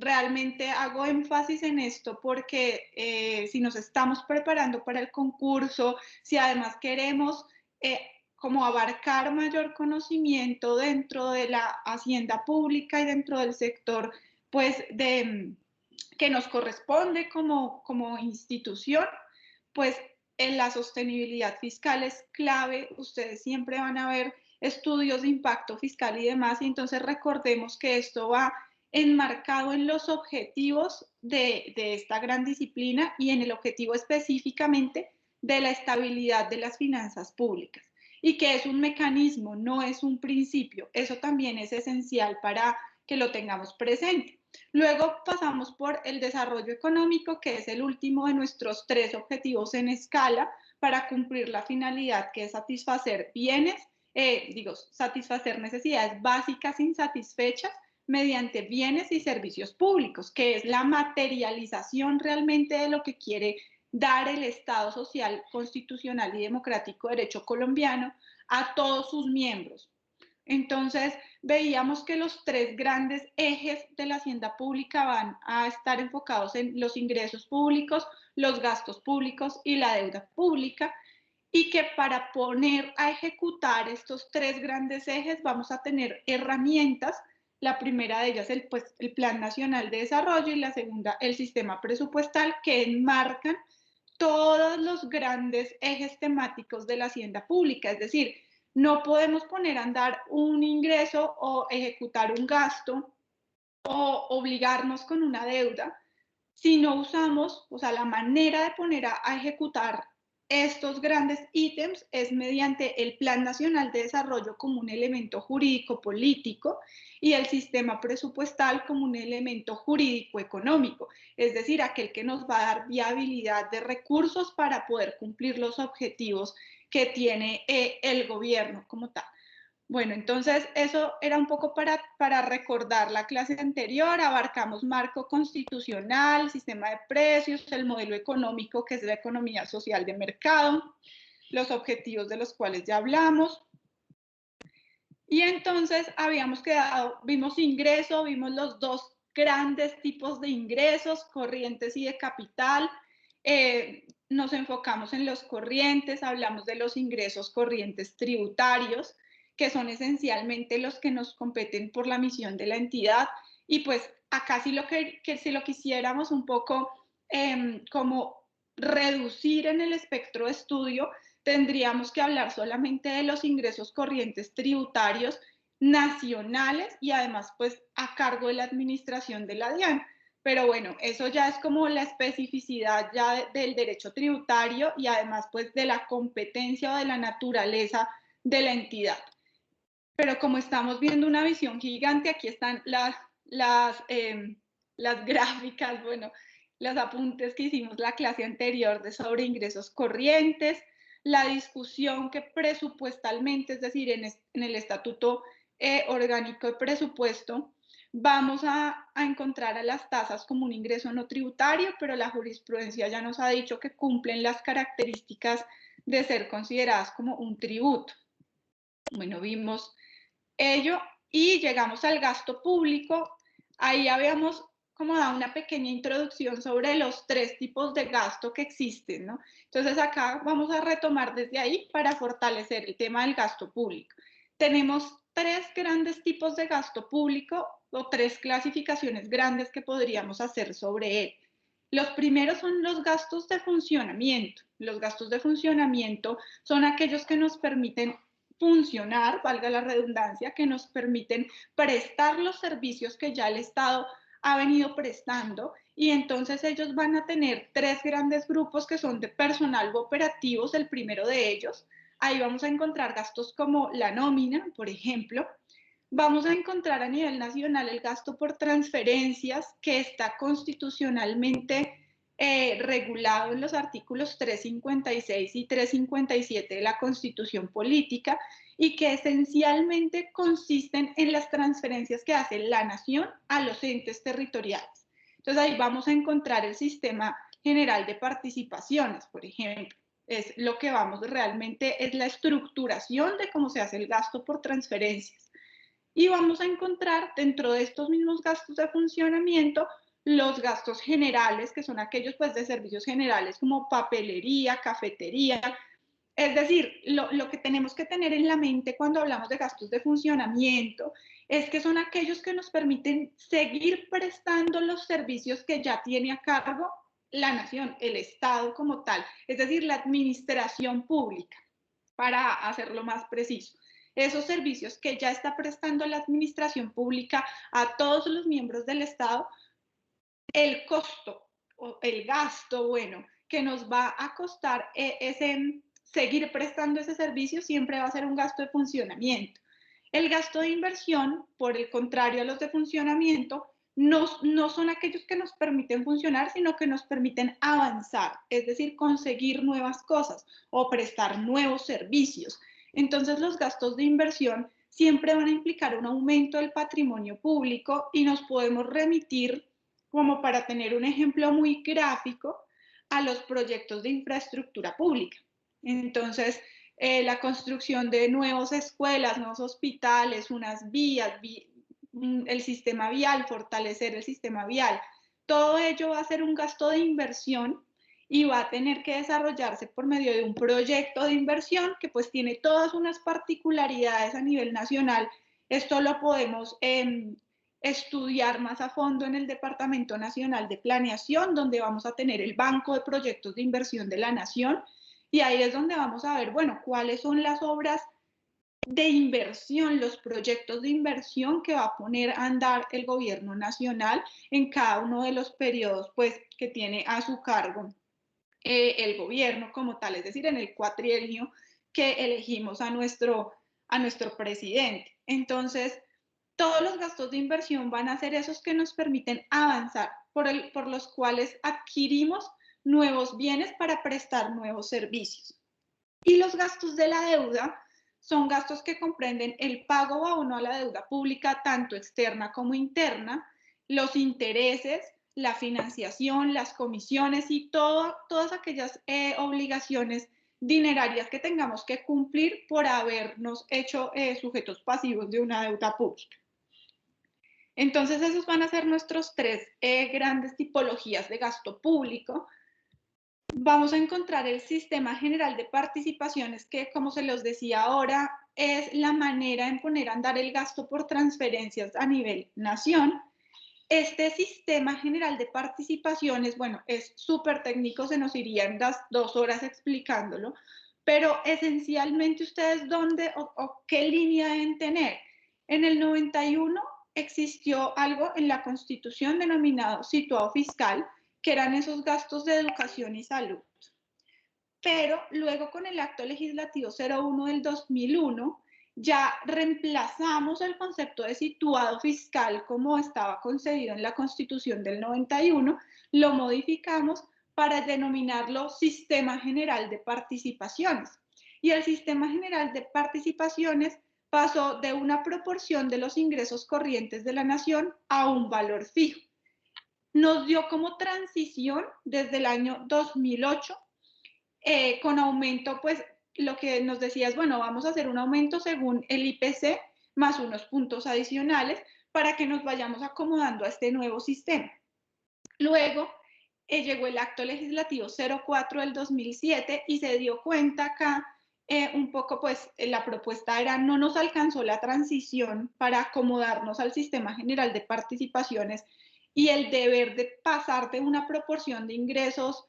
realmente hago énfasis en esto porque si nos estamos preparando para el concurso, si además queremos como abarcar mayor conocimiento dentro de la hacienda pública y dentro del sector, pues que nos corresponde como institución, pues en la sostenibilidad fiscal es clave. Ustedes siempre van a ver estudios de impacto fiscal y demás, y entonces recordemos que esto va enmarcado en los objetivos de esta gran disciplina y en el objetivo específicamente de la estabilidad de las finanzas públicas, y que es un mecanismo, no es un principio. Eso también es esencial para que lo tengamos presente. Luego pasamos por el desarrollo económico, que es el último de nuestros 3 objetivos en escala para cumplir la finalidad, que es satisfacer bienes, satisfacer necesidades básicas insatisfechas mediante bienes y servicios públicos, que es la materialización realmente de lo que quiere dar el Estado social, constitucional y democrático de derecho colombiano a todos sus miembros. Entonces, veíamos que los 3 grandes ejes de la hacienda pública van a estar enfocados en los ingresos públicos, los gastos públicos y la deuda pública, y que para poner a ejecutar estos 3 grandes ejes vamos a tener herramientas. La primera de ellas, el Plan Nacional de Desarrollo, y la segunda, el sistema presupuestal, que enmarcan todos los grandes ejes temáticos de la hacienda pública. Es decir, no podemos poner a andar un ingreso o ejecutar un gasto o obligarnos con una deuda si no usamos, o sea, la manera de poner a ejecutar estos grandes ítems es mediante el Plan Nacional de Desarrollo como un elemento jurídico político y el sistema presupuestal como un elemento jurídico económico, es decir, aquel que nos va a dar viabilidad de recursos para poder cumplir los objetivos que tiene el gobierno como tal. Bueno, entonces eso era un poco para recordar la clase anterior. Abarcamos marco constitucional, sistema de precios, el modelo económico, que es la economía social de mercado, los objetivos de los cuales ya hablamos. Y entonces habíamos quedado, vimos ingreso, vimos los 2 grandes tipos de ingresos, corrientes y de capital. Nos enfocamos en los corrientes, hablamos de los ingresos corrientes tributarios, que son esencialmente los que nos competen por la misión de la entidad. Y pues acá sí si lo quisiéramos un poco como reducir en el espectro de estudio, tendríamos que hablar solamente de los ingresos corrientes tributarios nacionales y además pues a cargo de la administración de la DIAN. Pero bueno, eso ya es como la especificidad ya del derecho tributario y además pues de la competencia o de la naturaleza de la entidad. Pero como estamos viendo una visión gigante, aquí están las gráficas, bueno, los apuntes que hicimos la clase anterior sobre ingresos corrientes, la discusión que presupuestalmente, es decir, en el Estatuto Orgánico de Presupuesto, vamos a encontrar a las tasas como un ingreso no tributario, pero la jurisprudencia ya nos ha dicho que cumplen las características de ser consideradas como un tributo. Bueno, vimos ello y llegamos al gasto público. Ahí habíamos como dado una pequeña introducción sobre los 3 tipos de gasto que existen, ¿no? Entonces acá vamos a retomar desde ahí para fortalecer el tema del gasto público. Tenemos 3 grandes tipos de gasto público o 3 clasificaciones grandes que podríamos hacer sobre él. Los primeros son los gastos de funcionamiento. Los gastos de funcionamiento son aquellos que nos permiten funcionar, valga la redundancia, que nos permiten prestar los servicios que ya el Estado ha venido prestando, y entonces ellos van a tener 3 grandes grupos que son de personal u operativos, el primero de ellos. Ahí vamos a encontrar gastos como la nómina, por ejemplo. Vamos a encontrar a nivel nacional el gasto por transferencias, que está constitucionalmente regulado en los artículos 356 y 357 de la Constitución Política, y que esencialmente consisten en las transferencias que hace la nación a los entes territoriales. Entonces ahí vamos a encontrar el sistema general de participaciones, por ejemplo. Es lo que vamos realmente, es la estructuración de cómo se hace el gasto por transferencias. Y vamos a encontrar dentro de estos mismos gastos de funcionamiento los gastos generales, que son aquellos pues de servicios generales como papelería, cafetería. Es decir, lo que tenemos que tener en la mente cuando hablamos de gastos de funcionamiento es que son aquellos que nos permiten seguir prestando los servicios que ya tiene a cargo la nación, el Estado como tal, es decir, la administración pública, para hacerlo más preciso. Esos servicios que ya está prestando la administración pública a todos los miembros del Estado, el costo o el gasto, bueno, que nos va a costar ese, seguir prestando ese servicio siempre va a ser un gasto de funcionamiento. El gasto de inversión, por el contrario a los de funcionamiento, no son aquellos que nos permiten funcionar, sino que nos permiten avanzar, es decir, conseguir nuevas cosas o prestar nuevos servicios. Entonces, los gastos de inversión siempre van a implicar un aumento del patrimonio público y nos podemos remitir, como para tener un ejemplo muy gráfico, a los proyectos de infraestructura pública. Entonces, la construcción de nuevas escuelas, nuevos hospitales, unas vías, el sistema vial, fortalecer el sistema vial, todo ello va a ser un gasto de inversión y va a tener que desarrollarse por medio de un proyecto de inversión que pues tiene todas unas particularidades a nivel nacional. Esto lo podemos estudiar más a fondo en el Departamento Nacional de Planeación, donde vamos a tener el Banco de Proyectos de Inversión de la Nación, y ahí es donde vamos a ver, bueno, cuáles son las obras de inversión, los proyectos de inversión que va a poner a andar el gobierno nacional en cada uno de los periodos pues, que tiene a su cargo el gobierno como tal, es decir, en el cuatrienio que elegimos a nuestro presidente. Entonces, todos los gastos de inversión van a ser esos que nos permiten avanzar, por los cuales adquirimos nuevos bienes para prestar nuevos servicios. Y los gastos de la deuda son gastos que comprenden el pago a uno a la deuda pública, tanto externa como interna, los intereses, la financiación, las comisiones y todas aquellas obligaciones dinerarias que tengamos que cumplir por habernos hecho sujetos pasivos de una deuda pública. Entonces, esos van a ser nuestros tres grandes tipologías de gasto público. Vamos a encontrar el sistema general de participaciones que, como se los decía ahora, es la manera en poner a andar el gasto por transferencias a nivel nación. Este sistema general de participaciones, bueno, es súper técnico, se nos irían las 2 horas explicándolo, pero esencialmente ustedes dónde o qué línea deben tener. En el 91 existió algo en la Constitución denominado situado fiscal, que eran esos gastos de educación y salud. Pero luego con el acto legislativo 01 del 2001, ya reemplazamos el concepto de situado fiscal como estaba concebido en la Constitución del 91, lo modificamos para denominarlo Sistema General de Participaciones. Y el Sistema General de Participaciones pasó de una proporción de los ingresos corrientes de la nación a un valor fijo. Nos dio como transición desde el año 2008, con aumento, pues lo que nos decía es, bueno, vamos a hacer un aumento según el IPC más unos puntos adicionales para que nos vayamos acomodando a este nuevo sistema. Luego llegó el acto legislativo 04 del 2007 y se dio cuenta acá un poco, pues la propuesta era, no nos alcanzó la transición para acomodarnos al sistema general de participaciones y el deber de pasar de una proporción de ingresos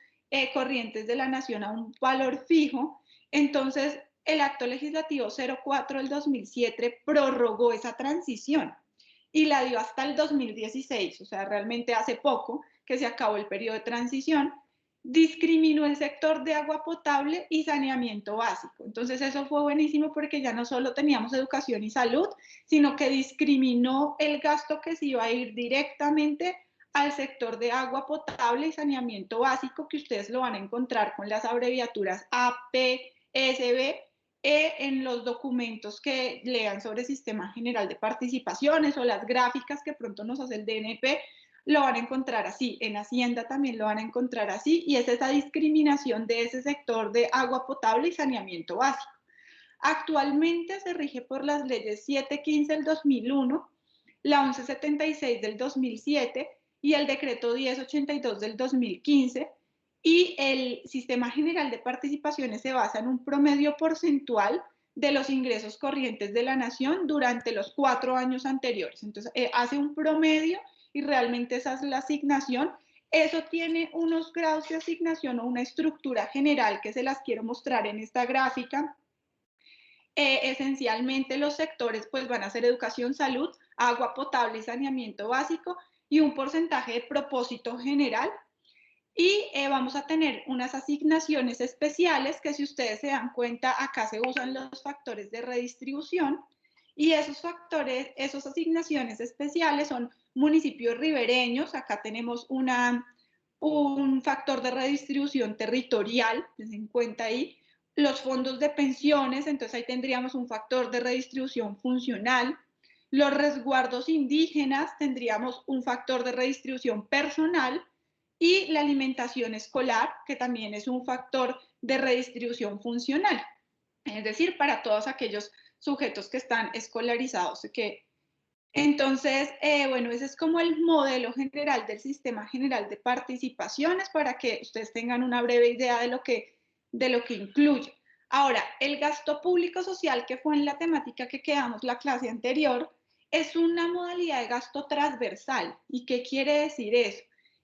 corrientes de la nación a un valor fijo. Entonces, el acto legislativo 04 del 2007 prorrogó esa transición y la dio hasta el 2016, o sea, realmente hace poco que se acabó el periodo de transición. Discriminó el sector de agua potable y saneamiento básico. Entonces eso fue buenísimo porque ya no solo teníamos educación y salud, sino que discriminó el gasto que se iba a ir directamente al sector de agua potable y saneamiento básico, que ustedes lo van a encontrar con las abreviaturas APSB en los documentos que lean sobre Sistema General de Participaciones o las gráficas que pronto nos hace el DNP, lo van a encontrar así. En Hacienda también lo van a encontrar así, y es esa discriminación de ese sector de agua potable y saneamiento básico. Actualmente se rige por las leyes 715 del 2001, la 1176 del 2007 y el decreto 1082 del 2015, y el sistema general de participaciones se basa en un promedio porcentual de los ingresos corrientes de la nación durante los 4 años anteriores. Entonces, hace un promedio y realmente esa es la asignación. Eso tiene unos grados de asignación o una estructura general que se las quiero mostrar en esta gráfica. Esencialmente los sectores pues van a ser educación, salud, agua potable y saneamiento básico y un porcentaje de propósito general. Y vamos a tener unas asignaciones especiales que, si ustedes se dan cuenta, acá se usan los factores de redistribución, y esos factores, esas asignaciones especiales son municipios ribereños. Acá tenemos un factor de redistribución territorial, ten en cuenta ahí. Los fondos de pensiones, entonces ahí tendríamos un factor de redistribución funcional. Los resguardos indígenas, tendríamos un factor de redistribución personal, y la alimentación escolar, que también es un factor de redistribución funcional, es decir, para todos aquellos sujetos que están escolarizados. Entonces, bueno, ese es como el modelo general del sistema general de participaciones, para que ustedes tengan una breve idea de lo que incluye. Ahora, el gasto público social, que fue en la temática que quedamos la clase anterior, es una modalidad de gasto transversal. ¿Y qué quiere decir eso?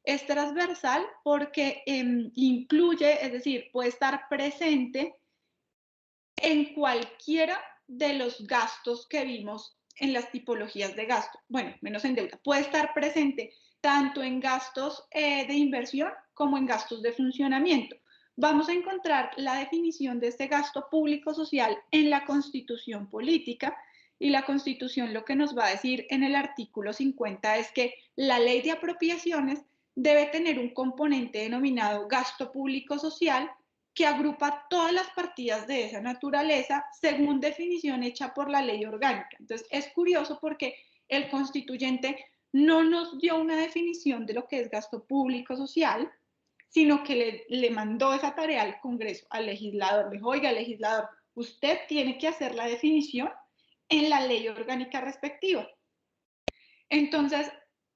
Es transversal porque incluye, es decir, puede estar presente en cualquiera de los gastos que vimos en las tipologías de gasto. Bueno, menos en deuda. Puede estar presente tanto en gastos de inversión como en gastos de funcionamiento. Vamos a encontrar la definición de este gasto público social en la Constitución Política, y la Constitución lo que nos va a decir en el artículo 50 es que la ley de apropiaciones debe tener un componente denominado gasto público social, que agrupa todas las partidas de esa naturaleza según definición hecha por la ley orgánica. Entonces, es curioso porque el constituyente no nos dio una definición de lo que es gasto público social, sino que le mandó esa tarea al Congreso, al legislador. Le dijo: oiga, legislador, usted tiene que hacer la definición en la ley orgánica respectiva. Entonces,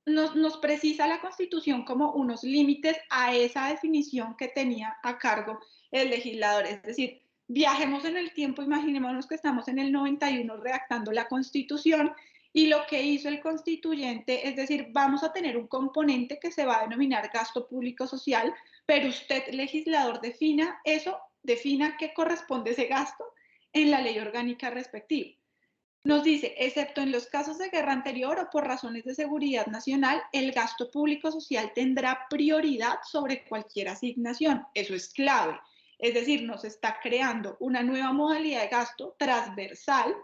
nos precisa la Constitución como unos límites a esa definición que tenía a cargo el legislador. Es decir, viajemos en el tiempo, imaginémonos que estamos en el 91 redactando la Constitución, y lo que hizo el constituyente es decir, vamos a tener un componente que se va a denominar gasto público social, pero usted, legislador, defina eso, defina qué corresponde ese gasto en la ley orgánica respectiva. Nos dice: excepto en los casos de guerra anterior o por razones de seguridad nacional, el gasto público social tendrá prioridad sobre cualquier asignación. Eso es clave. Es decir, nos está creando una nueva modalidad de gasto transversal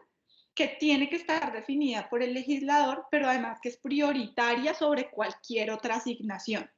que tiene que estar definida por el legislador, pero además que es prioritaria sobre cualquier otra asignación.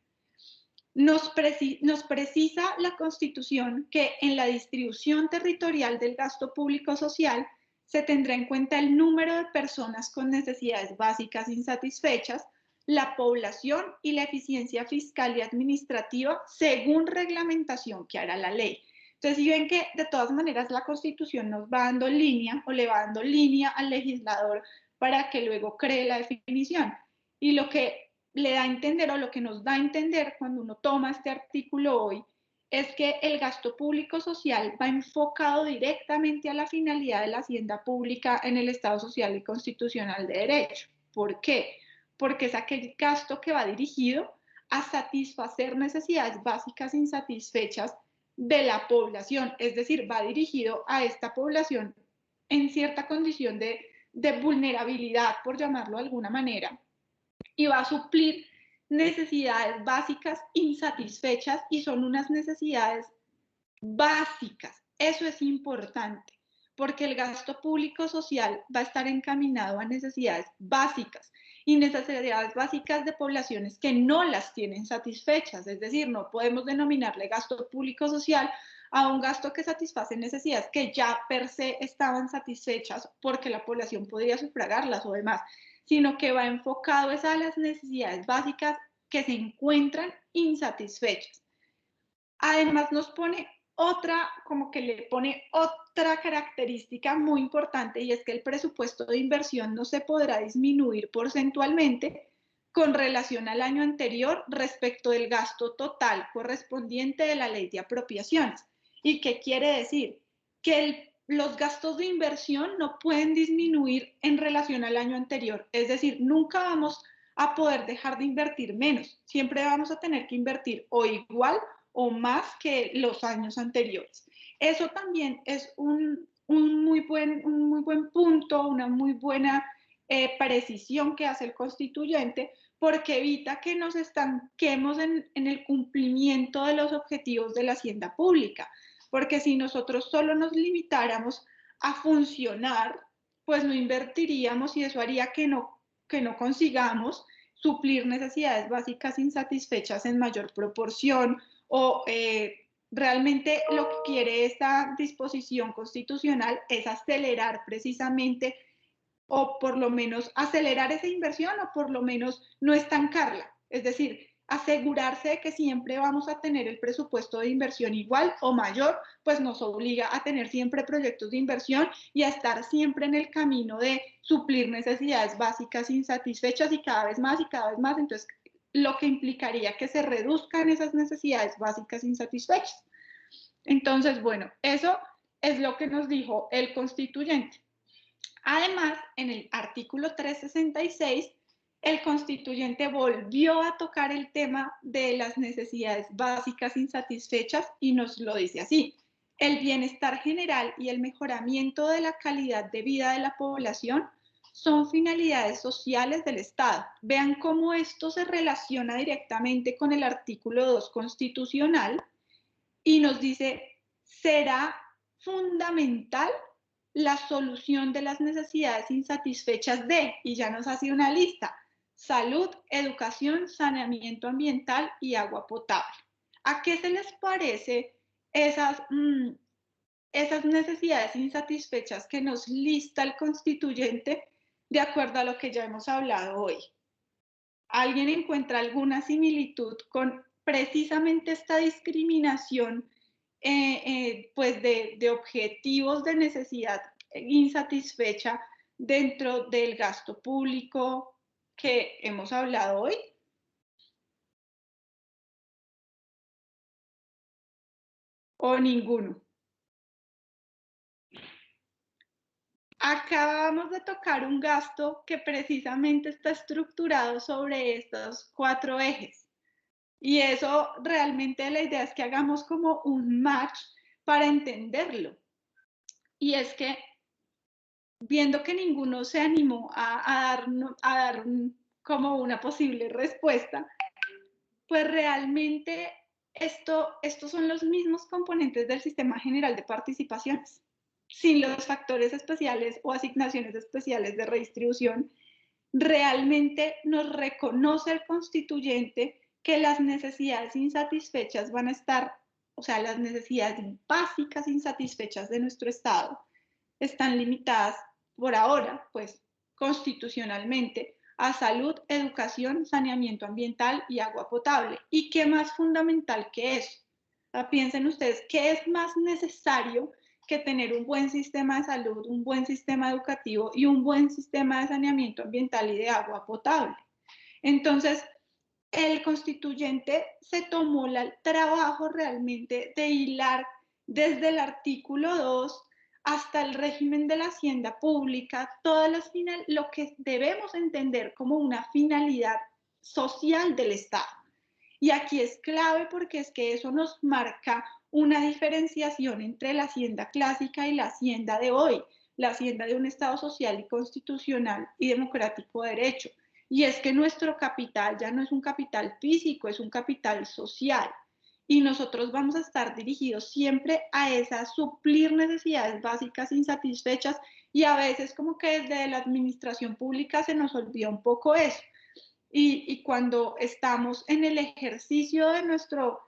Nos precisa la Constitución que en la distribución territorial del gasto público social se tendrá en cuenta el número de personas con necesidades básicas insatisfechas, la población y la eficiencia fiscal y administrativa según reglamentación que hará la ley. Entonces, si ven que de todas maneras la Constitución nos va dando línea, o le va dando línea al legislador para que luego cree la definición. Y lo que le da a entender, o lo que nos da a entender cuando uno toma este artículo hoy, es que el gasto público social va enfocado directamente a la finalidad de la hacienda pública en el Estado social y constitucional de derecho. ¿Por qué? Porque es aquel gasto que va dirigido a satisfacer necesidades básicas insatisfechas de la población, es decir, va dirigido a esta población en cierta condición de vulnerabilidad, por llamarlo de alguna manera, y va a suplir necesidades básicas insatisfechas, y son unas necesidades básicas. Eso es importante, porque el gasto público social va a estar encaminado a necesidades básicas, y necesidades básicas de poblaciones que no las tienen satisfechas. Es decir, no podemos denominarle gasto público social a un gasto que satisface necesidades que ya per se estaban satisfechas porque la población podría sufragarlas o demás, sino que va enfocado a las necesidades básicas que se encuentran insatisfechas. Además, nos pone otra, como que le pone otra característica muy importante, y es que el presupuesto de inversión no se podrá disminuir porcentualmente con relación al año anterior respecto del gasto total correspondiente de la ley de apropiaciones. ¿Y qué quiere decir? Que los gastos de inversión no pueden disminuir en relación al año anterior. Es decir, nunca vamos a poder dejar de invertir menos. Siempre vamos a tener que invertir o igual o más que los años anteriores. Eso también es un muy buen punto, una muy buena precisión que hace el constituyente, porque evita que nos estanquemos en el cumplimiento de los objetivos de la hacienda pública. Porque si nosotros solo nos limitáramos a funcionar, pues no invertiríamos, y eso haría que no consigamos suplir necesidades básicas insatisfechas en mayor proporción, o realmente lo que quiere esta disposición constitucional es acelerar precisamente, o por lo menos acelerar esa inversión, o por lo menos no estancarla. Es decir, asegurarse de que siempre vamos a tener el presupuesto de inversión igual o mayor, pues nos obliga a tener siempre proyectos de inversión y a estar siempre en el camino de suplir necesidades básicas insatisfechas, y cada vez más y cada vez más. Entonces, lo que implicaría que se reduzcan esas necesidades básicas insatisfechas. Entonces, bueno, eso es lo que nos dijo el constituyente. Además, en el artículo 366, el constituyente volvió a tocar el tema de las necesidades básicas insatisfechas y nos lo dice así: el bienestar general y el mejoramiento de la calidad de vida de la población son finalidades sociales del Estado. Vean cómo esto se relaciona directamente con el artículo 2 constitucional, y nos dice: será fundamental la solución de las necesidades insatisfechas de, y ya nos hace una lista: salud, educación, saneamiento ambiental y agua potable. ¿A qué se les parece esas necesidades insatisfechas que nos lista el constituyente de acuerdo a lo que ya hemos hablado hoy? ¿Alguien encuentra alguna similitud con precisamente esta discriminación, pues de objetivos de necesidad insatisfecha dentro del gasto público que hemos hablado hoy? ¿O ninguno? Acabamos de tocar un gasto que precisamente está estructurado sobre estos 4 ejes. Y eso realmente, la idea es que hagamos como un match para entenderlo. Y es que, viendo que ninguno se animó a dar como una posible respuesta, pues realmente estos son los mismos componentes del sistema general de participaciones. Sin los factores especiales o asignaciones especiales de redistribución, realmente nos reconoce el constituyente que las necesidades insatisfechas van a estar, o sea, las necesidades básicas insatisfechas de nuestro Estado están limitadas por ahora, pues constitucionalmente, a salud, educación, saneamiento ambiental y agua potable. ¿Y qué más fundamental que eso? O sea, piensen ustedes, ¿qué es más necesario que tener un buen sistema de salud, un buen sistema educativo y un buen sistema de saneamiento ambiental y de agua potable? Entonces, el constituyente se tomó el trabajo realmente de hilar desde el artículo 2 hasta el régimen de la hacienda pública todas lo que debemos entender como una finalidad social del Estado. Y aquí es clave, porque es que eso nos marca una diferenciación entre la hacienda clásica y la hacienda de hoy, la hacienda de un Estado social y constitucional y democrático de derecho. Y es que nuestro capital ya no es un capital físico, es un capital social. Y nosotros vamos a estar dirigidos siempre a esas suplir necesidades básicas insatisfechas, y a veces como que desde la administración pública se nos olvida un poco eso. Y cuando estamos en el ejercicio de nuestro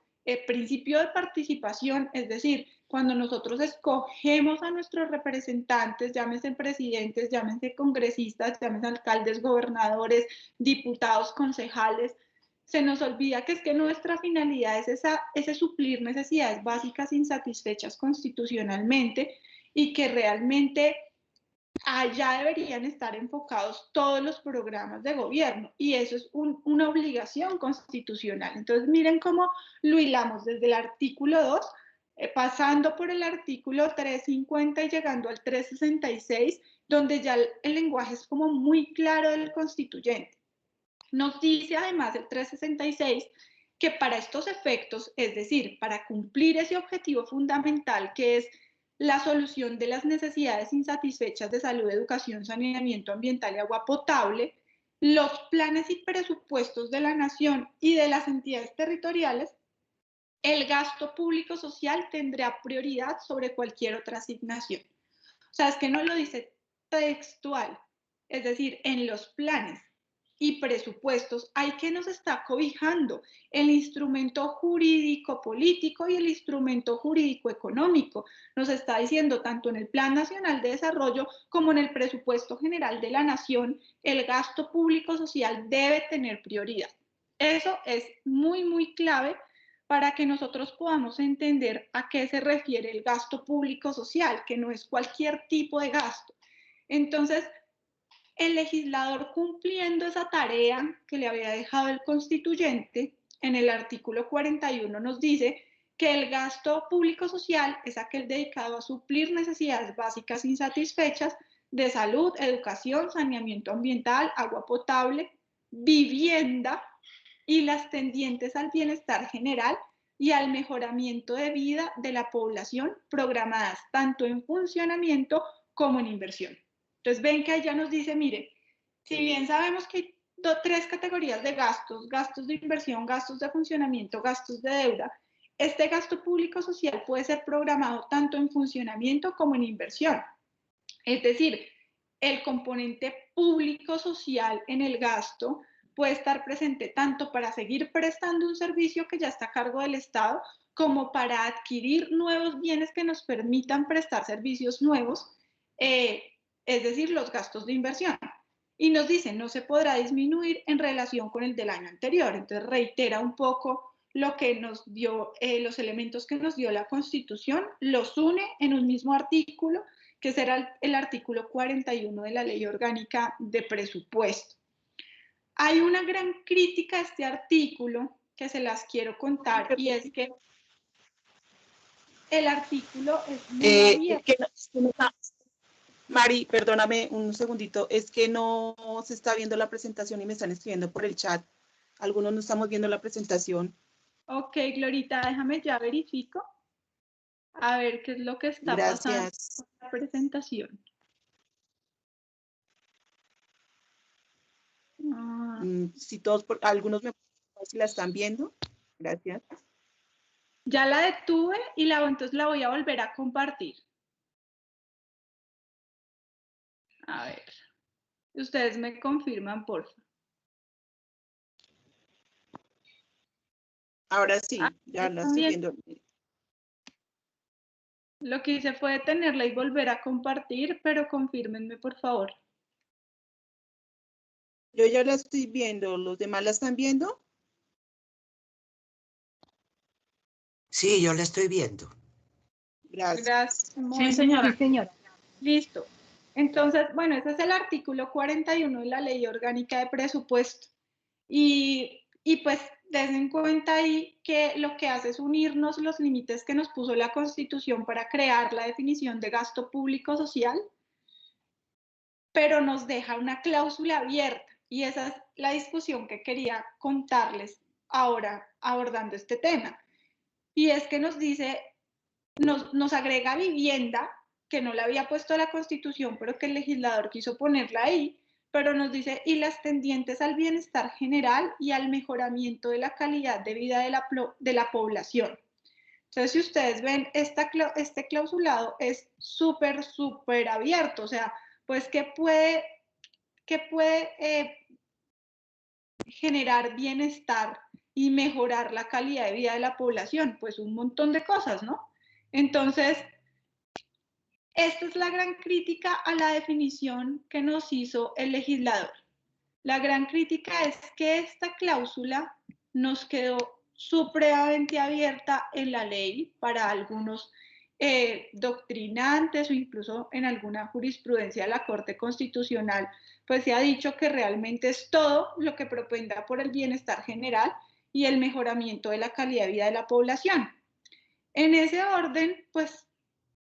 principio de participación, es decir, cuando nosotros escogemos a nuestros representantes, llámense presidentes, llámense congresistas, llámense alcaldes, gobernadores, diputados, concejales, se nos olvida que es que nuestra finalidad es ese suplir necesidades básicas insatisfechas constitucionalmente y que realmente allá deberían estar enfocados todos los programas de gobierno y eso es una obligación constitucional. Entonces miren cómo lo hilamos desde el artículo 2, pasando por el artículo 350 y llegando al 366, donde ya el lenguaje es como muy claro del constituyente. Nos dice además el 366 que para estos efectos, es decir, para cumplir ese objetivo fundamental que es la solución de las necesidades insatisfechas de salud, educación, saneamiento ambiental y agua potable, los planes y presupuestos de la nación y de las entidades territoriales, el gasto público social tendrá prioridad sobre cualquier otra asignación. O sea, es que no lo dice textual, es decir, en los planes y presupuestos hay que nos está cobijando el instrumento jurídico político y el instrumento jurídico económico. Nos está diciendo tanto en el Plan Nacional de Desarrollo como en el Presupuesto General de la Nación, el gasto público social debe tener prioridad. Eso es muy, muy clave para que nosotros podamos entender a qué se refiere el gasto público social, que no es cualquier tipo de gasto. Entonces, el legislador cumpliendo esa tarea que le había dejado el constituyente, en el artículo 41 nos dice que el gasto público social es aquel dedicado a suplir necesidades básicas insatisfechas de salud, educación, saneamiento ambiental, agua potable, vivienda y las tendientes al bienestar general y al mejoramiento de vida de la población programadas tanto en funcionamiento como en inversión. Entonces ven que allá nos dice, mire, si bien sabemos que hay tres categorías de gastos, gastos de inversión, gastos de funcionamiento, gastos de deuda, este gasto público social puede ser programado tanto en funcionamiento como en inversión. Es decir, el componente público social en el gasto puede estar presente tanto para seguir prestando un servicio que ya está a cargo del Estado, como para adquirir nuevos bienes que nos permitan prestar servicios nuevos, es decir, los gastos de inversión. Y nos dicen, no se podrá disminuir en relación con el del año anterior. Entonces reitera un poco lo que nos dio, los elementos que nos dio la Constitución, los une en un mismo artículo, que será el artículo 41 de la Ley Orgánica de Presupuesto. Hay una gran crítica a este artículo que se las quiero contar y es que el artículo es muy abierto. Mari, perdóname un segundito, es que no se está viendo la presentación y me están escribiendo por el chat. Algunos no estamos viendo la presentación. Ok, Glorita, déjame ya verifico. A ver qué es lo que está pasando con la presentación. Si todos, algunos me si la están viendo. Gracias. Ya la detuve y entonces la voy a volver a compartir. A ver, ustedes me confirman, por favor. Ahora sí, ya la estoy viendo. Lo que hice fue detenerla y volver a compartir, pero confírmenme, por favor. Yo ya la estoy viendo. ¿Los demás la están viendo? Sí, yo la estoy viendo. Gracias. Gracias. Sí, señora. Sí, señora. Listo. Entonces, bueno, ese es el artículo 41 de la Ley Orgánica de Presupuesto. Y pues den en cuenta ahí que lo que hace es unirnos los límites que nos puso la Constitución para crear la definición de gasto público social, pero nos deja una cláusula abierta y esa es la discusión que quería contarles ahora abordando este tema. Y es que nos dice, nos agrega vivienda, que no la había puesto la Constitución, pero que el legislador quiso ponerla ahí, pero nos dice, y las tendientes al bienestar general y al mejoramiento de la calidad de vida de la población. Entonces, si ustedes ven, este clausulado es súper, súper abierto, o sea, pues que puede generar bienestar y mejorar la calidad de vida de la población, pues un montón de cosas, ¿no? Entonces, esta es la gran crítica a la definición que nos hizo el legislador. La gran crítica es que esta cláusula nos quedó supremamente abierta en la ley para algunos doctrinantes o incluso en alguna jurisprudencia de la Corte Constitucional, pues se ha dicho que realmente es todo lo que propenda por el bienestar general y el mejoramiento de la calidad de vida de la población. En ese orden, pues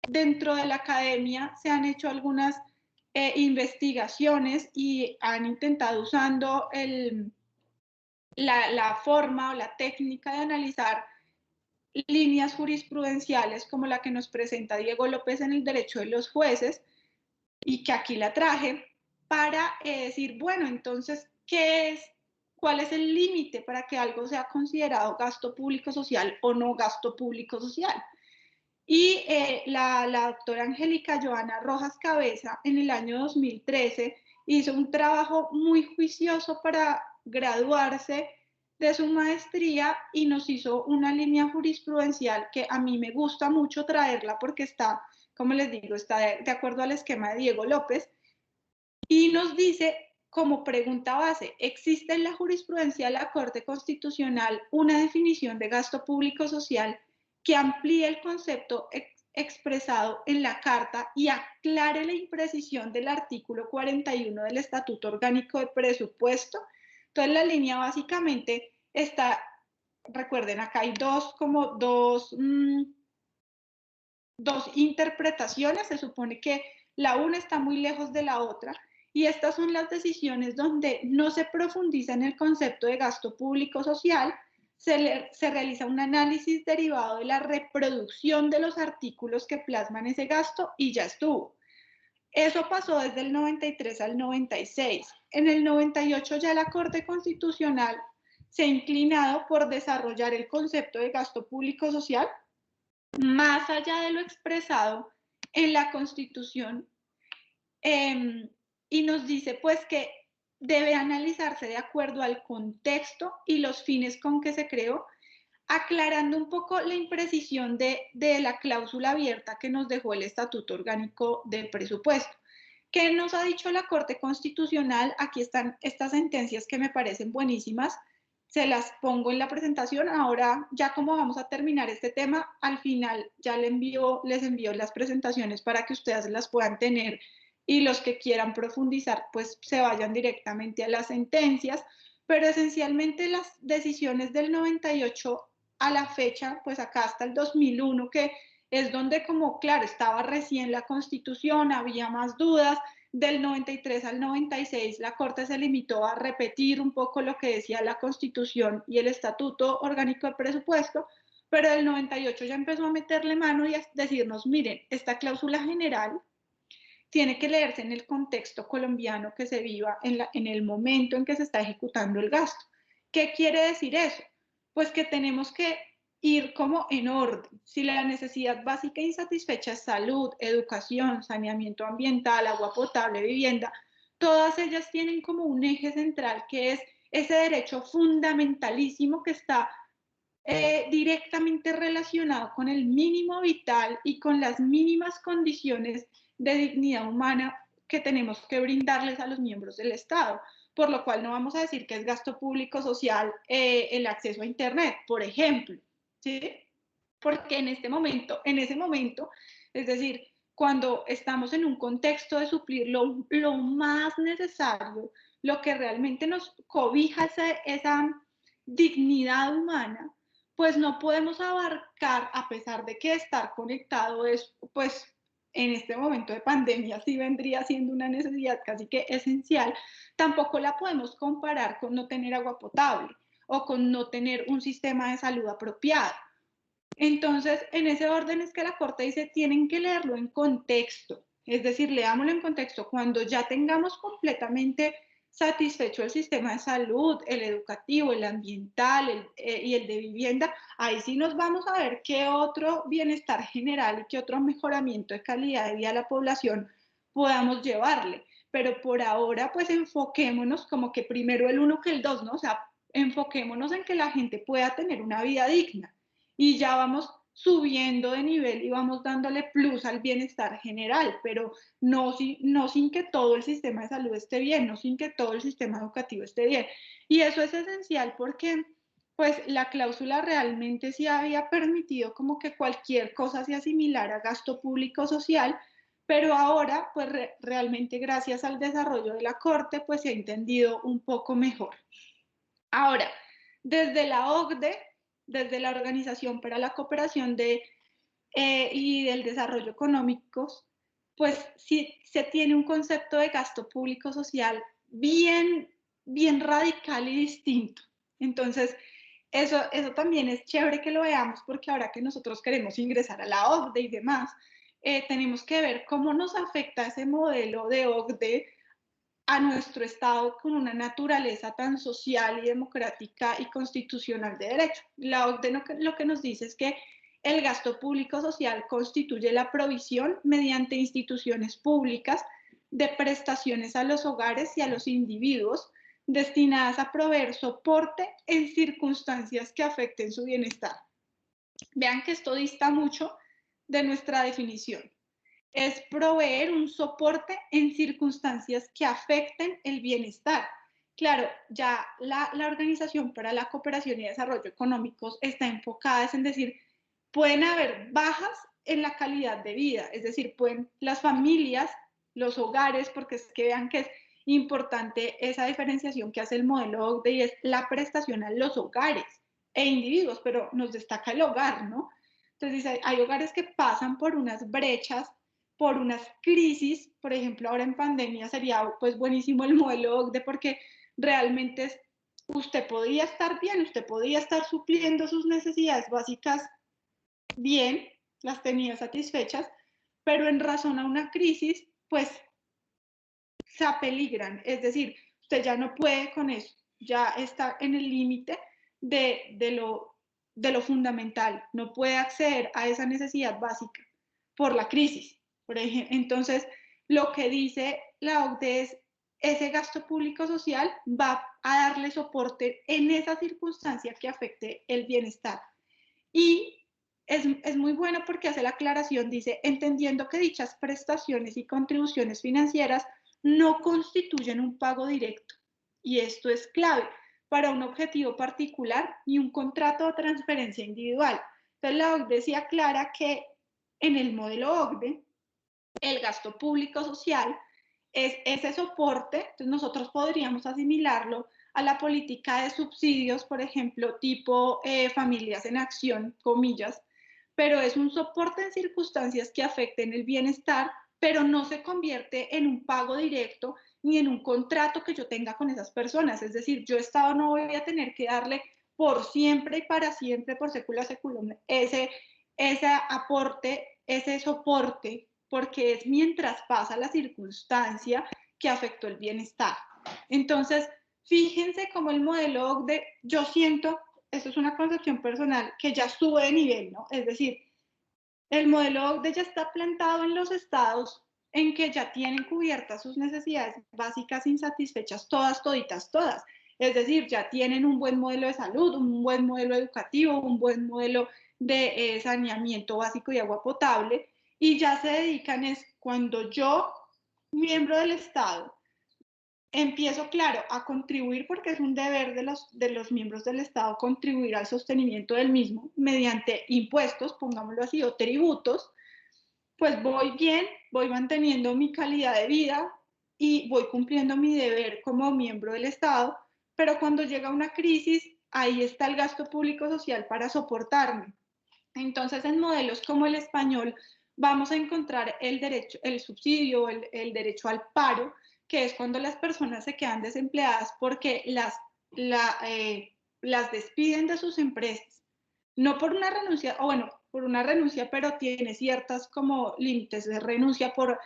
dentro de la academia se han hecho algunas investigaciones y han intentado usando la forma o la técnica de analizar líneas jurisprudenciales como la que nos presenta Diego López en el derecho de los jueces, y que aquí la traje para decir, bueno, entonces, ¿cuál es el límite para que algo sea considerado gasto público social o no gasto público social? Y la doctora Angélica Joana Rojas Cabeza en el año 2013 hizo un trabajo muy juicioso para graduarse de su maestría y nos hizo una línea jurisprudencial que a mí me gusta mucho traerla porque está, como les digo, está de acuerdo al esquema de Diego López, y nos dice como pregunta base, ¿existe en la jurisprudencia de la Corte Constitucional una definición de gasto público social que amplíe el concepto expresado en la Carta y aclare la imprecisión del artículo 41 del Estatuto Orgánico de Presupuesto? Entonces la línea básicamente está, recuerden, acá hay dos interpretaciones, se supone que la una está muy lejos de la otra, y estas son las decisiones donde no se profundiza en el concepto de gasto público social, se realiza un análisis derivado de la reproducción de los artículos que plasman ese gasto y ya estuvo. Eso pasó desde el 93 al 96. En el 98 ya la Corte Constitucional se ha inclinado por desarrollar el concepto de gasto público social más allá de lo expresado en la Constitución, y nos dice pues que debe analizarse de acuerdo al contexto y los fines con que se creó, aclarando un poco la imprecisión de la cláusula abierta que nos dejó el Estatuto Orgánico del Presupuesto. ¿Qué nos ha dicho la Corte Constitucional? Aquí están estas sentencias que me parecen buenísimas, se las pongo en la presentación. Ahora, ya como vamos a terminar este tema, al final ya les envío las presentaciones para que ustedes las puedan tener y los que quieran profundizar, pues se vayan directamente a las sentencias, pero esencialmente las decisiones del 98 a la fecha, pues acá hasta el 2001, que es donde como, claro, estaba recién la Constitución, había más dudas. Del 93 al 96 la Corte se limitó a repetir un poco lo que decía la Constitución y el Estatuto Orgánico de Presupuesto, pero del 98 ya empezó a meterle mano y a decirnos, miren, esta cláusula general tiene que leerse en el contexto colombiano que se viva en el momento en que se está ejecutando el gasto. ¿Qué quiere decir eso? Pues que tenemos que ir como en orden. Si la necesidad básica insatisfecha es salud, educación, saneamiento ambiental, agua potable, vivienda, todas ellas tienen como un eje central que es ese derecho fundamentalísimo que está directamente relacionado con el mínimo vital y con las mínimas condiciones de dignidad humana que tenemos que brindarles a los miembros del Estado, por lo cual no vamos a decir que es gasto público social el acceso a Internet, por ejemplo, ¿sí? Porque en ese momento, es decir, cuando estamos en un contexto de suplir lo más necesario, lo que realmente nos cobija esa dignidad humana, pues no podemos abarcar, a pesar de que estar conectado es, pues en este momento de pandemia sí vendría siendo una necesidad casi que esencial, tampoco la podemos comparar con no tener agua potable o con no tener un sistema de salud apropiado. Entonces, en ese orden es que la Corte dice, tienen que leerlo en contexto, es decir, leámoslo en contexto. Cuando ya tengamos completamente satisfecho el sistema de salud, el educativo, el ambiental y el de vivienda, ahí sí nos vamos a ver qué otro bienestar general y qué otro mejoramiento de calidad de vida a la población podamos llevarle. Pero por ahora, pues enfoquémonos como que primero el uno que el dos, ¿no? O sea, enfoquémonos en que la gente pueda tener una vida digna y ya vamos subiendo de nivel y vamos dándole plus al bienestar general, pero no sin que todo el sistema de salud esté bien, no sin que todo el sistema educativo esté bien. Y eso es esencial porque pues la cláusula realmente sí había permitido como que cualquier cosa se asimilara a gasto público social, pero ahora, pues realmente gracias al desarrollo de la Corte, pues se ha entendido un poco mejor. Ahora, desde la OCDE, desde la Organización para la Cooperación y del Desarrollo Económicos, pues sí se tiene un concepto de gasto público social bien radical y distinto. Entonces, eso también es chévere que lo veamos, porque ahora que nosotros queremos ingresar a la OCDE y demás, tenemos que ver cómo nos afecta ese modelo de OCDE a nuestro Estado con una naturaleza tan social y democrática y constitucional de derecho. La OCDE lo que nos dice es que el gasto público social constituye la provisión mediante instituciones públicas de prestaciones a los hogares y a los individuos destinadas a proveer soporte en circunstancias que afecten su bienestar. Vean que esto dista mucho de nuestra definición. Es proveer un soporte en circunstancias que afecten el bienestar. Claro, ya la Organización para la Cooperación y Desarrollo Económicos está enfocada en decir, pueden haber bajas en la calidad de vida, es decir, pueden las familias, los hogares, porque es que vean que es importante esa diferenciación que hace el modelo OCDE y es la prestación a los hogares e individuos, pero nos destaca el hogar, ¿no? Entonces dice, hay hogares que pasan por unas brechas, por unas crisis, por ejemplo, ahora en pandemia sería pues buenísimo el modelo OCDE porque realmente usted podría estar bien, usted podría estar supliendo sus necesidades básicas bien, las tenía satisfechas, pero en razón a una crisis, pues se apeligran, es decir, usted ya no puede con eso, ya está en el límite de lo fundamental, no puede acceder a esa necesidad básica por la crisis. Por ejemplo, entonces, lo que dice la OCDE es, ese gasto público social va a darle soporte en esa circunstancia que afecte el bienestar. Y es muy bueno porque hace la aclaración, dice, entendiendo que dichas prestaciones y contribuciones financieras no constituyen un pago directo. Y esto es clave para un objetivo particular y un contrato de transferencia individual. Entonces la OCDE sí aclara que en el modelo OCDE, el gasto público social es ese soporte, entonces nosotros podríamos asimilarlo a la política de subsidios, por ejemplo, tipo familias en acción, comillas, pero es un soporte en circunstancias que afecten el bienestar, pero no se convierte en un pago directo ni en un contrato que yo tenga con esas personas. Es decir, yo Estado no voy a tener que darle por siempre y para siempre, por sécula seculum, ese aporte, ese soporte, porque es mientras pasa la circunstancia que afectó el bienestar. Entonces, fíjense cómo el modelo OCDE, yo siento, esto es una concepción personal, que ya sube de nivel, ¿no? Es decir, el modelo OCDE ya está plantado en los estados en que ya tienen cubiertas sus necesidades básicas insatisfechas, todas, toditas, todas. Es decir, ya tienen un buen modelo de salud, un buen modelo educativo, un buen modelo de saneamiento básico y agua potable, y ya se dedican es cuando yo, miembro del Estado, empiezo, claro, a contribuir porque es un deber de los miembros del Estado contribuir al sostenimiento del mismo mediante impuestos, pongámoslo así, o tributos, pues voy bien, voy manteniendo mi calidad de vida y voy cumpliendo mi deber como miembro del Estado, pero cuando llega una crisis, ahí está el gasto público social para soportarme. Entonces, en modelos como el español, vamos a encontrar el derecho, el subsidio, el derecho al paro, que es cuando las personas se quedan desempleadas porque las despiden de sus empresas. No por una renuncia, o bueno, por una renuncia, pero tiene ciertas como límites de renuncia por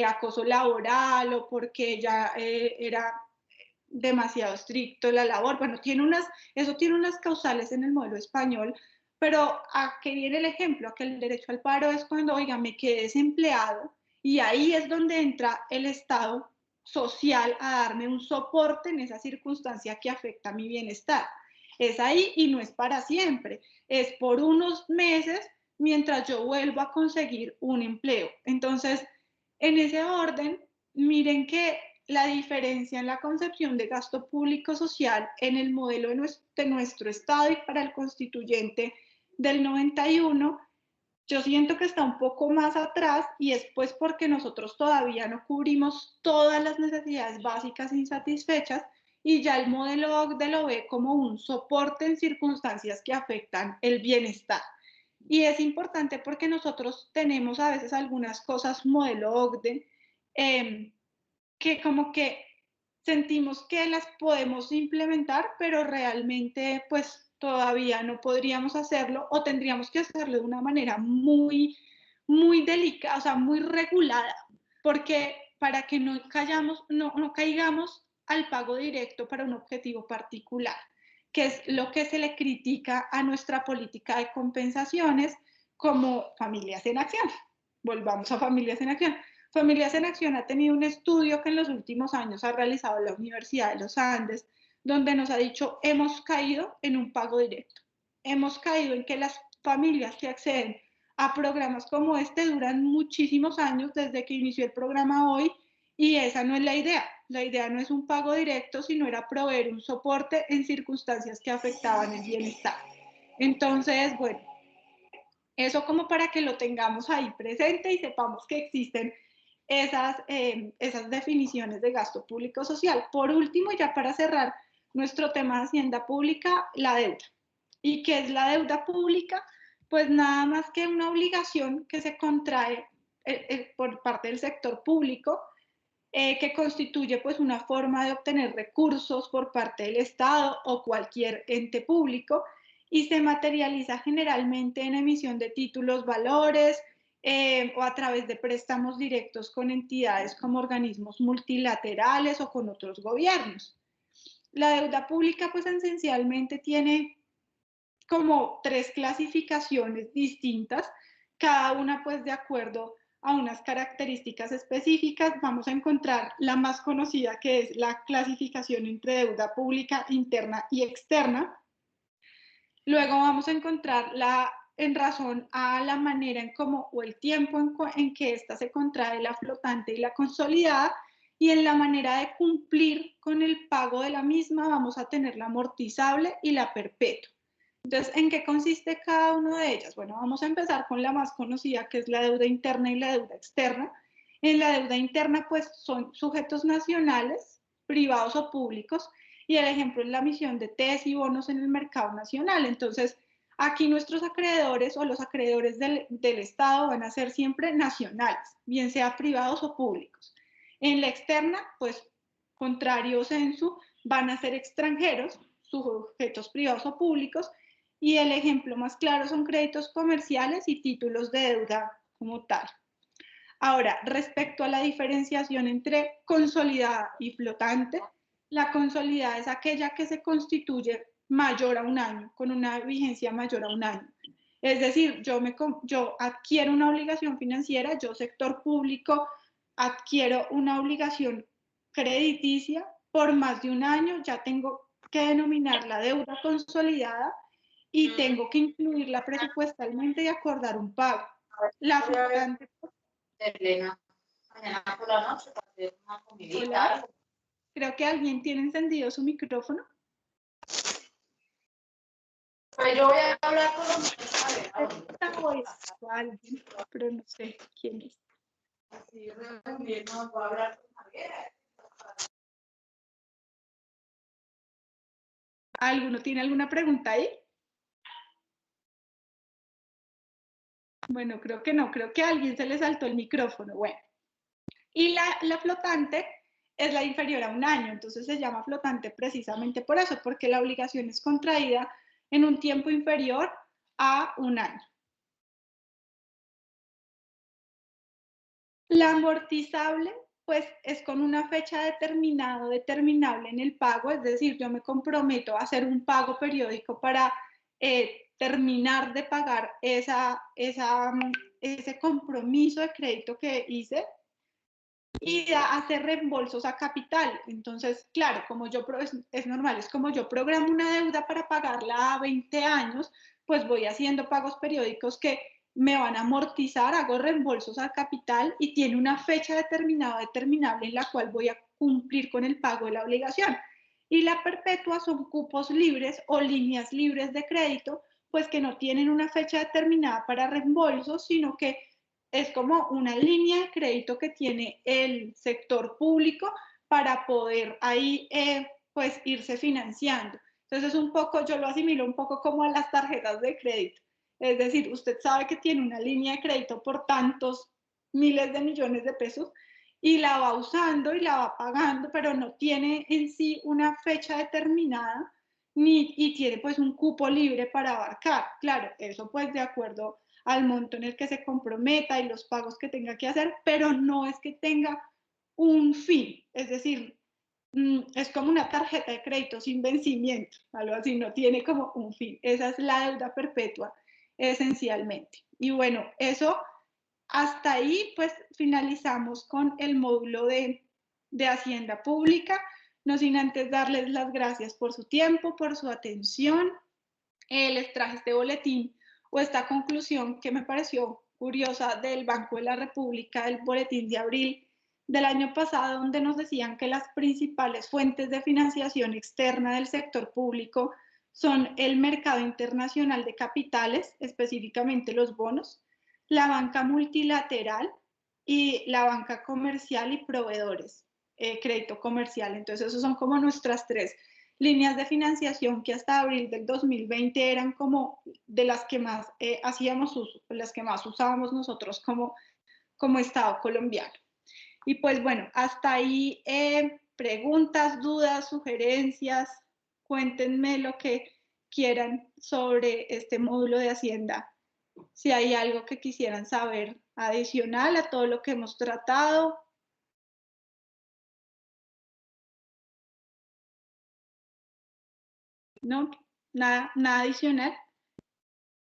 acoso laboral o porque ya era demasiado estricto la labor. Bueno, eso tiene unas causales en el modelo español, pero ¿a qué viene el ejemplo? A que el derecho al paro es cuando, oiga, me quedé desempleado y ahí es donde entra el Estado social a darme un soporte en esa circunstancia que afecta a mi bienestar. Es ahí y no es para siempre, es por unos meses mientras yo vuelvo a conseguir un empleo. Entonces, en ese orden, miren que la diferencia en la concepción de gasto público social en el modelo de nuestro Estado y para el constituyente del 91, yo siento que está un poco más atrás y es pues porque nosotros todavía no cubrimos todas las necesidades básicas insatisfechas y ya el modelo OCDE lo ve como un soporte en circunstancias que afectan el bienestar. Y es importante porque nosotros tenemos a veces algunas cosas modelo OCDE que como que sentimos que las podemos implementar, pero realmente pues todavía no podríamos hacerlo o tendríamos que hacerlo de una manera muy delicada, o sea, muy regulada, porque para que no caigamos al pago directo para un objetivo particular, que es lo que se le critica a nuestra política de compensaciones como Familias en Acción. Volvamos a Familias en Acción. Familias en Acción ha tenido un estudio que en los últimos años ha realizado la Universidad de los Andes, donde nos ha dicho, hemos caído en un pago directo. Hemos caído en que las familias que acceden a programas como este duran muchísimos años desde que inició el programa hoy, y esa no es la idea. La idea no es un pago directo, sino era proveer un soporte en circunstancias que afectaban el bienestar. Entonces, bueno, eso como para que lo tengamos ahí presente y sepamos que existen esas definiciones de gasto público social. Por último, ya para cerrar nuestro tema de hacienda pública, la deuda. ¿Y qué es la deuda pública? Pues nada más que una obligación que se contrae por parte del sector público, que constituye pues una forma de obtener recursos por parte del Estado o cualquier ente público y se materializa generalmente en emisión de títulos valores o a través de préstamos directos con entidades como organismos multilaterales o con otros gobiernos. La deuda pública pues esencialmente tiene como 3 clasificaciones distintas, cada una pues de acuerdo a unas características específicas. Vamos a encontrar la más conocida, que es la clasificación entre deuda pública interna y externa. Luego vamos a encontrar en razón a la manera en cómo o el tiempo en que ésta se contrae, la flotante y la consolidada, y en la manera de cumplir con el pago de la misma vamos a tener la amortizable y la perpetua. Entonces, ¿en qué consiste cada una de ellas? Bueno, vamos a empezar con la más conocida, que es la deuda interna y la deuda externa. En la deuda interna, pues, son sujetos nacionales, privados o públicos, y el ejemplo es la emisión de TES y bonos en el mercado nacional. Entonces, aquí nuestros acreedores o los acreedores del Estado van a ser siempre nacionales, bien sea privados o públicos. En la externa, pues, contrario censo, van a ser extranjeros, sujetos privados o públicos, y el ejemplo más claro son créditos comerciales y títulos de deuda como tal. Ahora, respecto a la diferenciación entre consolidada y flotante, la consolidada es aquella que se constituye mayor a un año, con una vigencia mayor a un año. Es decir, yo adquiero una obligación financiera, yo sector público adquiero una obligación crediticia por más de un año, ya tengo que denominar la deuda consolidada y tengo que incluirla presupuestalmente y acordar un pago. La flotante... Elena, mañana por la noche para hacer una comidita. Hola. Creo que alguien tiene encendido su micrófono. Pues yo voy a hablar con los alguien, pero no sé quién es. Sí, también no puedo hablar con Javier. ¿Alguno tiene alguna pregunta ahí? Bueno, creo que no, creo que a alguien se le saltó el micrófono. Bueno, y la flotante es la inferior a un año, entonces se llama flotante precisamente por eso, porque la obligación es contraída en un tiempo inferior a un año. La amortizable, pues, es con una fecha determinable en el pago, es decir, yo me comprometo a hacer un pago periódico para terminar de pagar ese compromiso de crédito que hice y hacer reembolsos a capital. Entonces, claro, como es normal, es como yo programo una deuda para pagarla a 20 años, pues voy haciendo pagos periódicos que me van a amortizar, hago reembolsos al capital y tiene una fecha determinable en la cual voy a cumplir con el pago de la obligación. Y la perpetua son cupos libres o líneas libres de crédito, pues que no tienen una fecha determinada para reembolso, sino que es como una línea de crédito que tiene el sector público para poder ahí pues irse financiando. Entonces un poco, yo lo asimilo un poco como a las tarjetas de crédito. Es decir, usted sabe que tiene una línea de crédito por tantos miles de millones de pesos y la va usando y la va pagando, pero no tiene en sí una fecha determinada y tiene pues un cupo libre para abarcar. Claro, eso pues de acuerdo al monto en el que se comprometa y los pagos que tenga que hacer, pero no es que tenga un fin, es decir, es como una tarjeta de crédito sin vencimiento, algo así, no tiene como un fin. Esa es la deuda perpetua, esencialmente. Y bueno, eso hasta ahí, pues finalizamos con el módulo de Hacienda Pública, no sin antes darles las gracias por su tiempo, por su atención. Les traje este boletín o esta conclusión que me pareció curiosa del Banco de la República, el boletín de abril del año pasado, donde nos decían que las principales fuentes de financiación externa del sector público son el mercado internacional de capitales, específicamente los bonos, la banca multilateral y la banca comercial y proveedores, crédito comercial. Entonces, esos son como nuestras tres líneas de financiación que hasta abril del 2020 eran como de las que más hacíamos uso, las que más usábamos nosotros como Estado colombiano. Y pues bueno, hasta ahí preguntas, dudas, sugerencias, cuéntenme lo que quieran sobre este módulo de Hacienda. Si hay algo que quisieran saber adicional a todo lo que hemos tratado. No, nada adicional.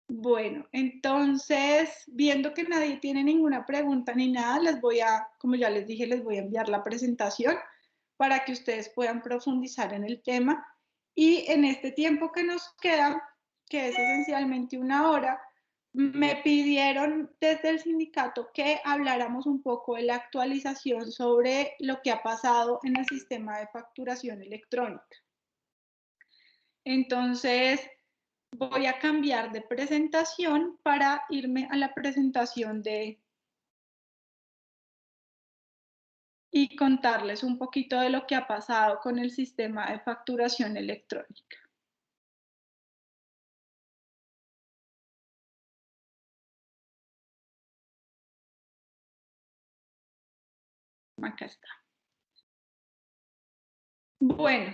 Bueno, entonces, viendo que nadie tiene ninguna pregunta ni nada, les voy a, como ya les dije, les voy a enviar la presentación para que ustedes puedan profundizar en el tema. Y en este tiempo que nos queda, que es esencialmente una hora, me pidieron desde el sindicato que habláramos un poco de la actualización sobre lo que ha pasado en el sistema de facturación electrónica. Entonces, voy a cambiar de presentación para irme a la presentación y contarles un poquito de lo que ha pasado con el sistema de facturación electrónica. Acá está. Bueno,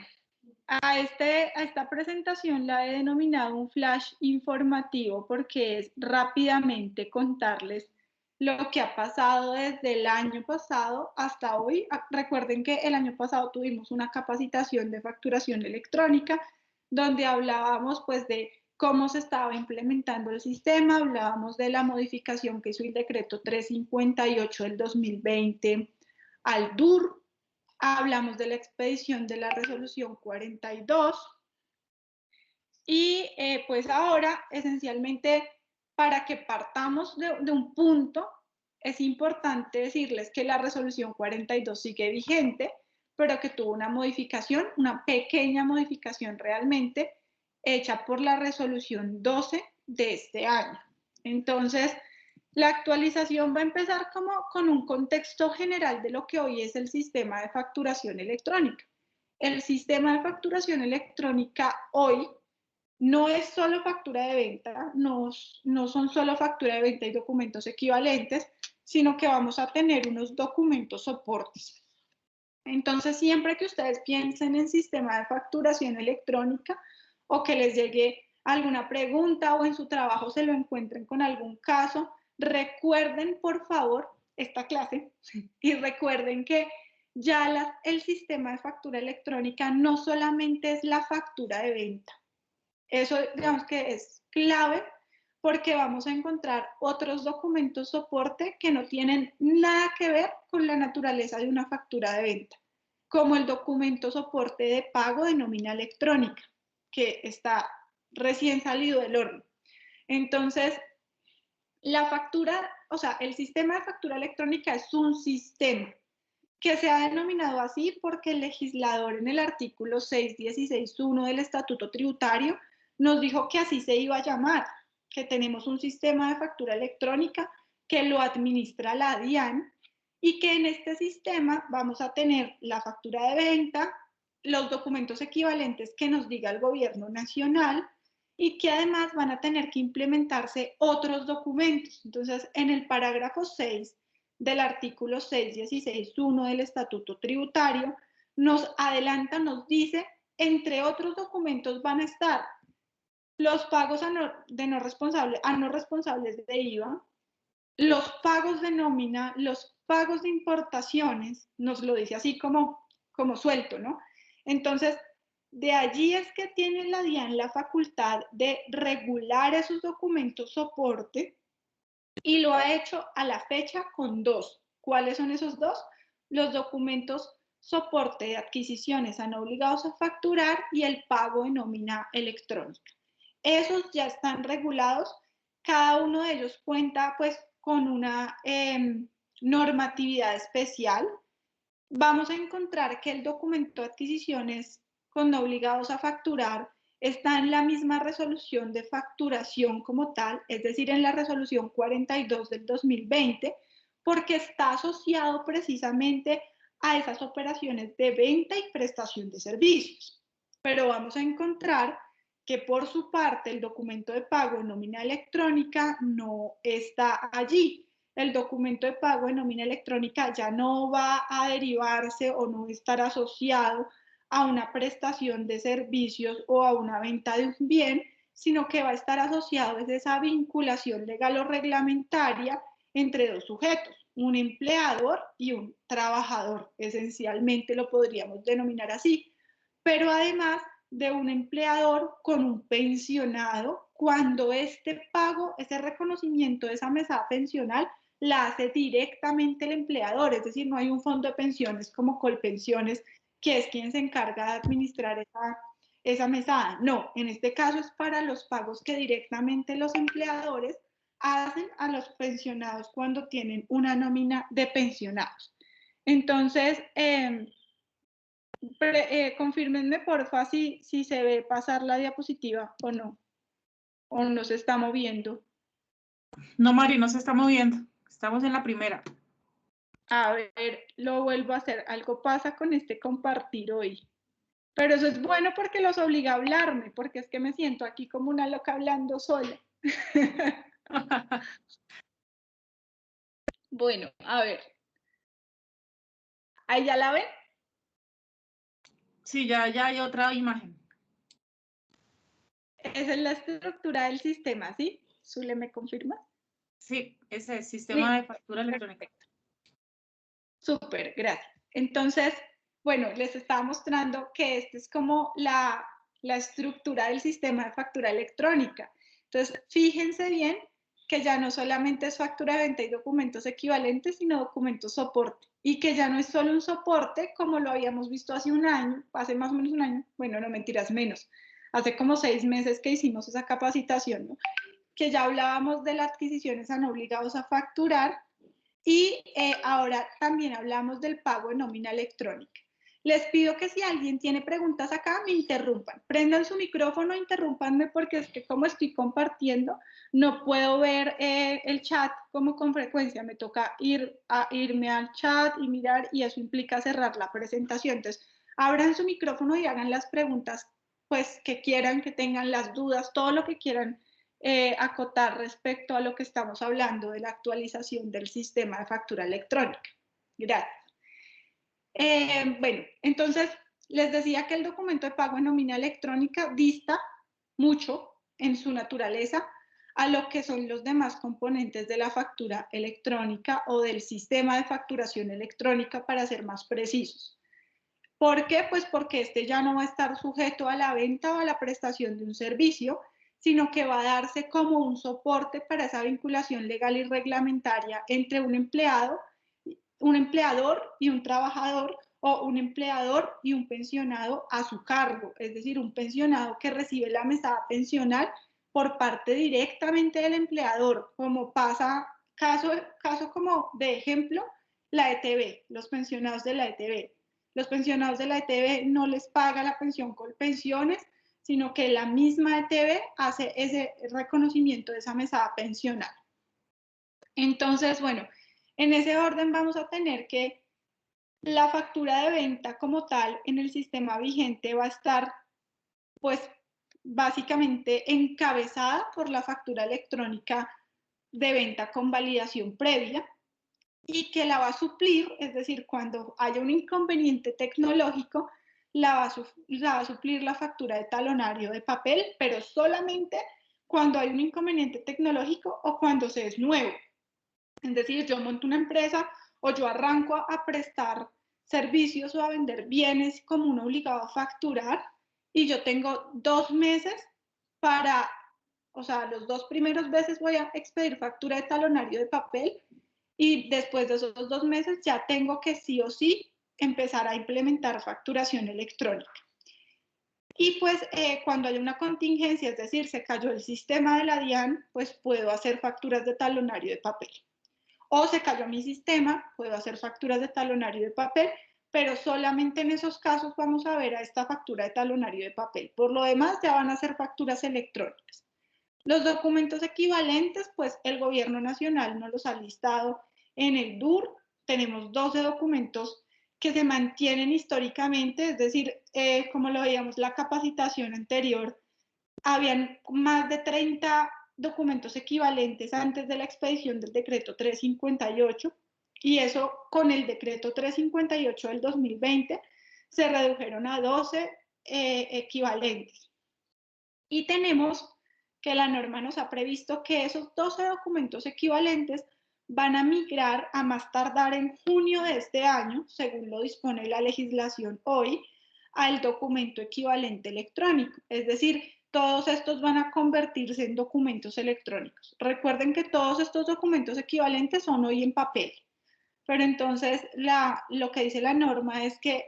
a esta presentación la he denominado un flash informativo porque es rápidamente contarles lo que ha pasado desde el año pasado hasta hoy. Recuerden que el año pasado tuvimos una capacitación de facturación electrónica donde hablábamos pues de cómo se estaba implementando el sistema, hablábamos de la modificación que hizo el decreto 358 del 2020 al DUR, hablamos de la expedición de la resolución 42 y pues ahora esencialmente para que partamos de un punto es importante decirles que la resolución 42 sigue vigente, pero que tuvo una modificación, una pequeña modificación realmente hecha por la resolución 12 de este año. Entonces, la actualización va a empezar como con un contexto general de lo que hoy es el sistema de facturación electrónica. El sistema de facturación electrónica hoy no es solo factura de venta, no son solo factura de venta y documentos equivalentes, sino que vamos a tener unos documentos soportes. Entonces, siempre que ustedes piensen en sistema de facturación electrónica o que les llegue alguna pregunta o en su trabajo se lo encuentren con algún caso, recuerden por favor esta clase y recuerden que ya el sistema de factura electrónica no solamente es la factura de venta. Eso digamos que es clave porque vamos a encontrar otros documentos soporte que no tienen nada que ver con la naturaleza de una factura de venta, como el documento soporte de pago de nómina electrónica, que está recién salido del horno. Entonces, la factura, o sea, el sistema de factura electrónica es un sistema que se ha denominado así porque el legislador en el artículo 616.1 del Estatuto Tributario nos dijo que así se iba a llamar, que tenemos un sistema de factura electrónica que lo administra la DIAN y que en este sistema vamos a tener la factura de venta, los documentos equivalentes que nos diga el gobierno nacional y que además van a tener que implementarse otros documentos. Entonces, en el parágrafo 6 del artículo 616.1 del Estatuto Tributario, nos adelanta, nos dice, entre otros documentos van a estar los pagos a no responsables de IVA, los pagos de nómina, los pagos de importaciones, nos lo dice así como suelto, ¿no? Entonces, de allí es que tiene la DIAN la facultad de regular esos documentos soporte y lo ha hecho a la fecha con dos. ¿Cuáles son esos dos? Los documentos soporte de adquisiciones a no obligados a facturar y el pago de nómina electrónica. Esos ya están regulados, cada uno de ellos cuenta pues con una normatividad especial. Vamos a encontrar que el documento de adquisiciones con no obligados a facturar está en la misma resolución de facturación como tal, es decir, en la resolución 42 del 2020, porque está asociado precisamente a esas operaciones de venta y prestación de servicios. Pero vamos a encontrar que por su parte el documento de pago en nómina electrónica no está allí. El documento de pago en nómina electrónica ya no va a derivarse o no estar asociado a una prestación de servicios o a una venta de un bien, sino que va a estar asociado a esa vinculación legal o reglamentaria entre dos sujetos, un empleador y un trabajador, esencialmente lo podríamos denominar así, pero además de un empleador con un pensionado cuando este pago, ese reconocimiento de esa mesada pensional la hace directamente el empleador, es decir, no hay un fondo de pensiones como Colpensiones que es quien se encarga de administrar esa mesada. No, en este caso es para los pagos que directamente los empleadores hacen a los pensionados cuando tienen una nómina de pensionados. Entonces, confírmenme porfa si se ve pasar la diapositiva o no se está moviendo. No, Mari, no se está moviendo. Estamos en la primera. A ver, lo vuelvo a hacer. Algo pasa con este compartir hoy. Pero eso es bueno porque los obliga a hablarme, porque es que me siento aquí como una loca hablando sola. Bueno, a ver. ¿Ahí ya la ven? Sí, ya hay otra imagen. Esa es la estructura del sistema, ¿sí? Zule, ¿me confirma? Sí, ese es sistema de factura electrónica. Súper, gracias. Entonces, bueno, les estaba mostrando que esta es como la estructura del sistema de factura electrónica. Entonces, fíjense bien que ya no solamente es factura de venta y documentos equivalentes, sino documentos soporte. Y que ya no es solo un soporte como lo habíamos visto hace un año, hace más o menos un año, bueno, no mentiras, menos. Hace como 6 meses que hicimos esa capacitación, ¿no? Que ya hablábamos de las adquisiciones a no obligados a facturar y ahora también hablamos del pago de nómina electrónica. Les pido que si alguien tiene preguntas acá, me interrumpan. Prendan su micrófono, interrúmpanme porque es que como estoy compartiendo, no puedo ver el chat como con frecuencia. Me toca irme al chat y mirar y eso implica cerrar la presentación. Entonces, abran su micrófono y hagan las preguntas pues que quieran, que tengan las dudas, todo lo que quieran acotar respecto a lo que estamos hablando de la actualización del sistema de factura electrónica. Gracias. Bueno, entonces les decía que el documento de pago en nómina electrónica dista mucho en su naturaleza a lo que son los demás componentes de la factura electrónica o del sistema de facturación electrónica, para ser más precisos. ¿Por qué? Pues porque este ya no va a estar sujeto a la venta o a la prestación de un servicio, sino que va a darse como un soporte para esa vinculación legal y reglamentaria entre un empleador y un trabajador, o un empleador y un pensionado a su cargo, es decir, un pensionado que recibe la mesada pensional por parte directamente del empleador, como pasa, caso como de ejemplo, la ETB, los pensionados de la ETB. Los pensionados de la ETB no les paga la pensión Colpensiones, sino que la misma ETB hace ese reconocimiento de esa mesada pensional. Entonces, bueno, en ese orden vamos a tener que la factura de venta como tal en el sistema vigente va a estar, pues, básicamente encabezada por la factura electrónica de venta con validación previa y que la va a suplir, es decir, cuando haya un inconveniente tecnológico, la va a suplir la factura de talonario de papel, pero solamente cuando hay un inconveniente tecnológico o cuando se es nuevo. Es decir, yo monto una empresa o yo arranco a prestar servicios o a vender bienes como un obligado a facturar y yo tengo 2 meses para, o sea, los 2 primeros meses voy a expedir factura de talonario de papel y después de esos 2 meses ya tengo que sí o sí empezar a implementar facturación electrónica. Y pues cuando hay una contingencia, es decir, se cayó el sistema de la DIAN, pues puedo hacer facturas de talonario de papel. O se cayó mi sistema, puedo hacer facturas de talonario de papel, pero solamente en esos casos vamos a ver a esta factura de talonario de papel. Por lo demás, ya van a ser facturas electrónicas. Los documentos equivalentes, pues el gobierno nacional nos los ha listado en el DUR. Tenemos 12 documentos que se mantienen históricamente, es decir, como lo veíamos la capacitación anterior, habían más de 30 documentos equivalentes antes de la expedición del decreto 358 y eso con el decreto 358 del 2020 se redujeron a 12 equivalentes. Y tenemos que la norma nos ha previsto que esos 12 documentos equivalentes van a migrar a más tardar en junio de este año, según lo dispone la legislación hoy, al documento equivalente electrónico. Es decir, todos estos van a convertirse en documentos electrónicos. Recuerden que todos estos documentos equivalentes son hoy en papel, pero entonces lo que dice la norma es que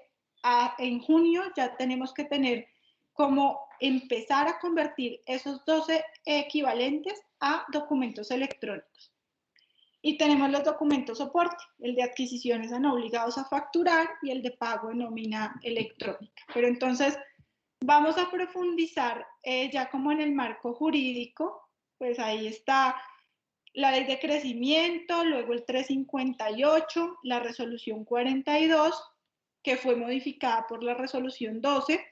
en junio ya tenemos que tener como empezar a convertir esos 12 equivalentes a documentos electrónicos. Y tenemos los documentos soporte, el de adquisiciones a no obligados a facturar y el de pago en nómina electrónica. Pero entonces vamos a profundizar ya como en el marco jurídico, pues ahí está la ley de crecimiento, luego el 358, la resolución 42, que fue modificada por la resolución 12,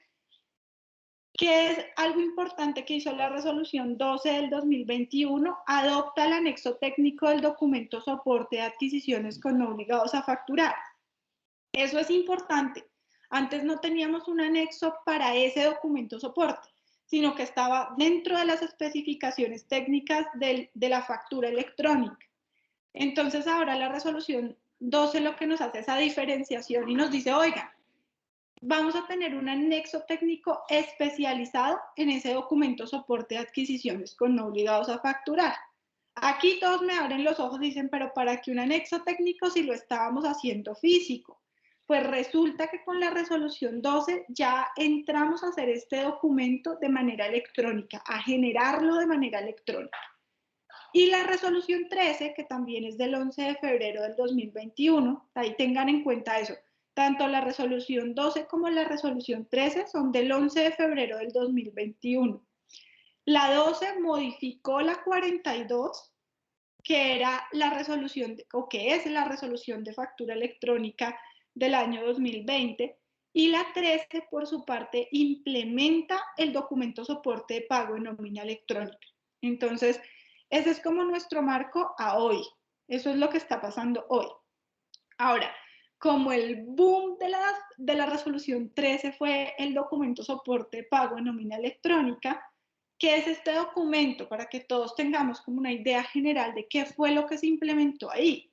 que es algo importante que hizo la resolución 12 del 2021, adopta el anexo técnico del documento soporte de adquisiciones con no obligados a facturar. Eso es importante. Antes no teníamos un anexo para ese documento soporte, sino que estaba dentro de las especificaciones técnicas de la factura electrónica. Entonces ahora la resolución 12 lo que nos hace esa diferenciación y nos dice, oiga, vamos a tener un anexo técnico especializado en ese documento soporte de adquisiciones con no obligados a facturar. Aquí todos me abren los ojos y dicen, pero ¿para qué un anexo técnico si lo estábamos haciendo físico? Pues resulta que con la resolución 12 ya entramos a hacer este documento de manera electrónica, a generarlo de manera electrónica. Y la resolución 13, que también es del 11 de febrero del 2021, ahí tengan en cuenta eso. Tanto la resolución 12 como la resolución 13 son del 11 de febrero del 2021. La 12 modificó la 42, que era la resolución, o que es la resolución de factura electrónica del año 2020, y la 13, por su parte, implementa el documento soporte de pago en nómina electrónica. Entonces, ese es como nuestro marco a hoy. Eso es lo que está pasando hoy. Ahora, como el boom de la resolución 13 fue el documento soporte de pago en nómina electrónica, ¿qué es este documento? Para que todos tengamos como una idea general de qué fue lo que se implementó ahí.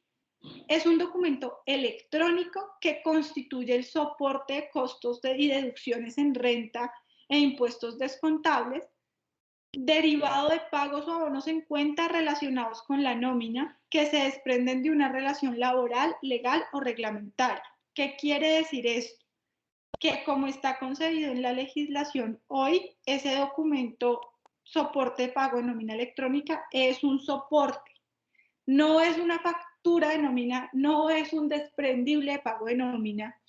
Es un documento electrónico que constituye el soporte de costos y deducciones en renta e impuestos descontables, derivado de pagos o abonos en cuenta relacionados con la nómina que se desprenden de una relación laboral, legal o reglamentaria. ¿Qué quiere decir esto? Que como está concebido en la legislación hoy, ese documento soporte de pago en nómina electrónica es un soporte, no es una factura de nómina no es un desprendible de pago de nómina,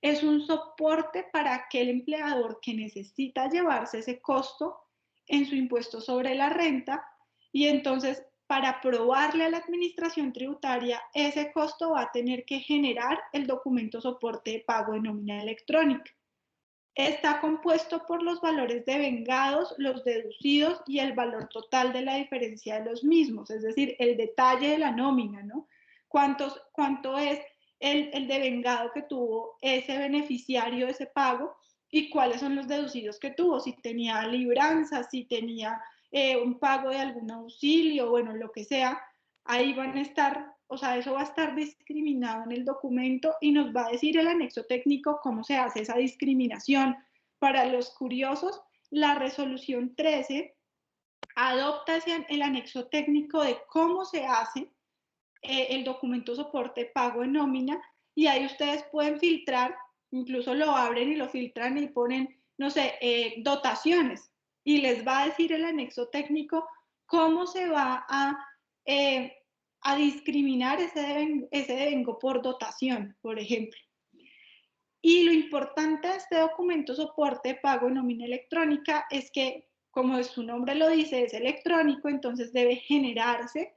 es un soporte para aquel empleador que necesita llevarse ese costo en su impuesto sobre la renta, y entonces para probarle a la administración tributaria ese costo va a tener que generar el documento soporte de pago de nómina electrónica. Está compuesto por los valores devengados, los deducidos y el valor total de la diferencia de los mismos, es decir, el detalle de la nómina, ¿no? ¿Cuánto es el devengado que tuvo ese beneficiario de ese pago y cuáles son los deducidos que tuvo? Si tenía libranza, si tenía un pago de algún auxilio, bueno, lo que sea, ahí van a estar, o sea, eso va a estar discriminado en el documento y nos va a decir el anexo técnico cómo se hace esa discriminación. Para los curiosos, la resolución 13 adopta el anexo técnico de cómo se hace el documento soporte pago en nómina, y ahí ustedes pueden filtrar, incluso lo abren y lo filtran y ponen, no sé, dotaciones, y les va a decir el anexo técnico cómo se va a discriminar ese devengo por dotación, por ejemplo. Y lo importante de este documento soporte pago en nómina electrónica es que, como su nombre lo dice, es electrónico, entonces debe generarse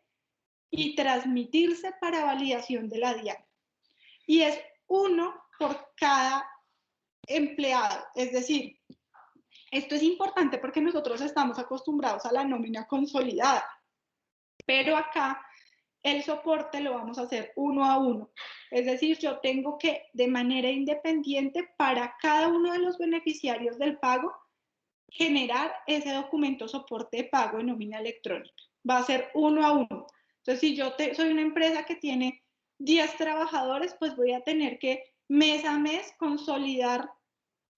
y transmitirse para validación de la DIAN. Y es uno por cada empleado, es decir, esto es importante porque nosotros estamos acostumbrados a la nómina consolidada, pero acá el soporte lo vamos a hacer uno a uno. Es decir, yo tengo que, de manera independiente, para cada uno de los beneficiarios del pago, generar ese documento soporte de pago en nómina electrónica. Va a ser uno a uno. Entonces, si yo soy una empresa que tiene 10 trabajadores, pues voy a tener que mes a mes consolidar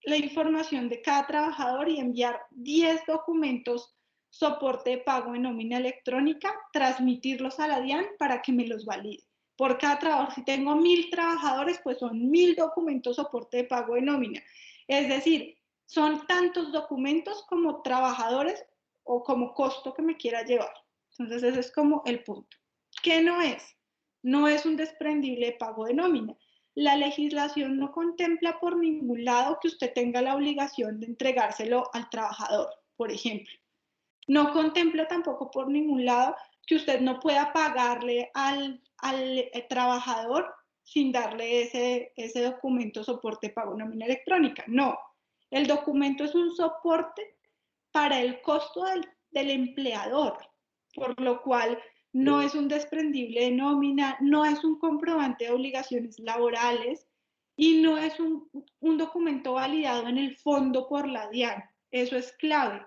la información de cada trabajador y enviar 10 documentos soporte de pago en nómina electrónica, transmitirlos a la DIAN para que me los valide. Por cada trabajador, si tengo 1000 trabajadores, pues son 1000 documentos soporte de pago de nómina. Es decir, son tantos documentos como trabajadores o como costo que me quiera llevar. Entonces ese es como el punto. ¿Qué no es? No es un desprendible de pago de nómina. La legislación no contempla por ningún lado que usted tenga la obligación de entregárselo al trabajador, por ejemplo. No contempla tampoco por ningún lado que usted no pueda pagarle al trabajador sin darle ese documento soporte pago nómina electrónica. No, el documento es un soporte para el costo del empleador, por lo cual no es un desprendible de nómina, no es un comprobante de obligaciones laborales y no es un documento validado en el fondo por la DIAN. Eso es clave,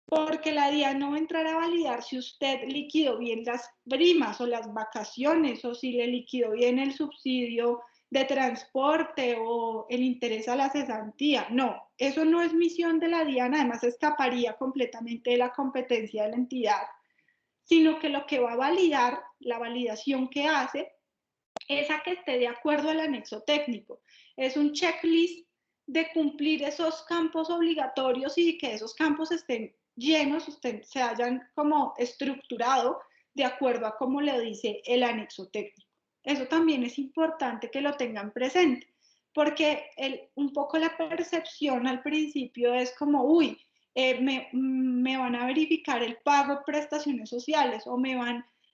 porque la DIAN no va a entrar a validar si usted liquidó bien las primas o las vacaciones, o si le liquidó bien el subsidio de transporte o el interés a la cesantía. No, eso no es misión de la DIAN, además escaparía completamente de la competencia de la entidad, sino que lo que va a validar, la validación que hace, es a que esté de acuerdo al anexo técnico. Es un checklist de cumplir esos campos obligatorios y que esos campos estén llenos, se hayan como estructurado de acuerdo a como le dice el anexo técnico. Eso también es importante que lo tengan presente, porque un poco la percepción al principio es como, uy, me van a verificar el pago de prestaciones sociales o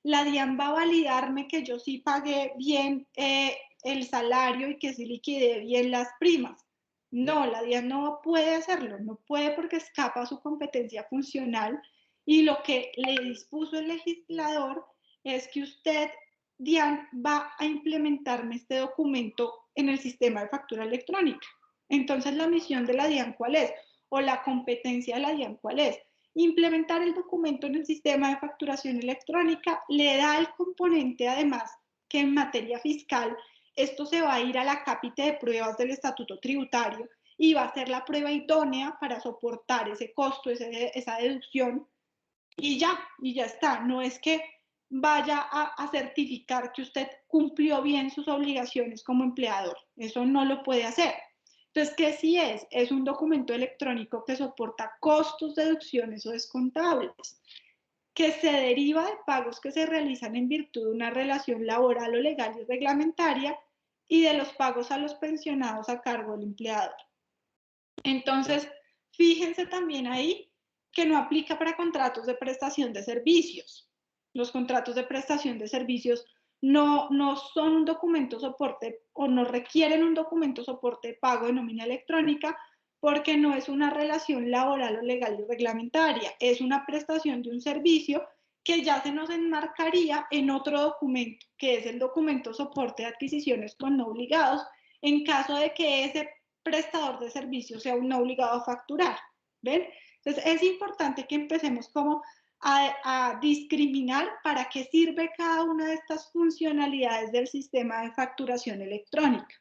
la DIAN va a validarme que yo sí pagué bien el salario y que sí liquidé bien las primas. No, la DIAN no puede hacerlo, no puede porque escapa a su competencia funcional, y lo que le dispuso el legislador es que usted, DIAN, va a implementarme este documento en el sistema de factura electrónica. Entonces, la misión de la DIAN, ¿cuál es? O la competencia de la DIAN, ¿cuál es? Implementar el documento en el sistema de facturación electrónica. Le da el componente, además, que en materia fiscal esto se va a ir a la cápite de pruebas del estatuto tributario y va a ser la prueba idónea para soportar ese costo, esa deducción, y ya está. No es que vaya a certificar que usted cumplió bien sus obligaciones como empleador. Eso no lo puede hacer. Entonces, ¿qué sí es? Es un documento electrónico que soporta costos, deducciones o descontables. que se deriva de pagos que se realizan en virtud de una relación laboral o legal y reglamentaria y de los pagos a los pensionados a cargo del empleador. Entonces, fíjense también ahí que no aplica para contratos de prestación de servicios. Los contratos de prestación de servicios no son un documento soporte o no requieren un documento soporte de pago de nómina electrónica porque no es una relación laboral o legal y reglamentaria, es una prestación de un servicio que ya se nos enmarcaría en otro documento, que es el documento soporte de adquisiciones con no obligados, en caso de que ese prestador de servicios sea un no obligado a facturar, ¿ven? Entonces es importante que empecemos como a discriminar para qué sirve cada una de estas funcionalidades del sistema de facturación electrónica.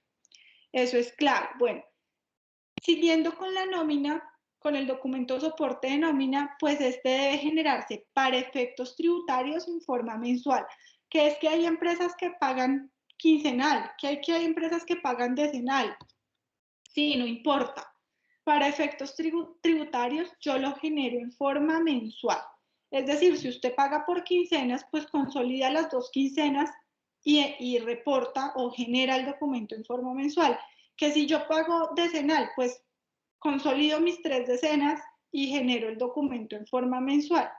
Eso es clave. Bueno, siguiendo con la nómina, con el documento soporte de nómina, pues este debe generarse para efectos tributarios en forma mensual, que es que hay empresas que pagan quincenal, que hay empresas que pagan decenal. Sí, no importa. Para efectos tributarios, yo lo genero en forma mensual. Es decir, si usted paga por quincenas, pues consolida las 2 quincenas y reporta o genera el documento en forma mensual. Que si yo pago decenal, pues consolido mis 3 decenas y genero el documento en forma mensual.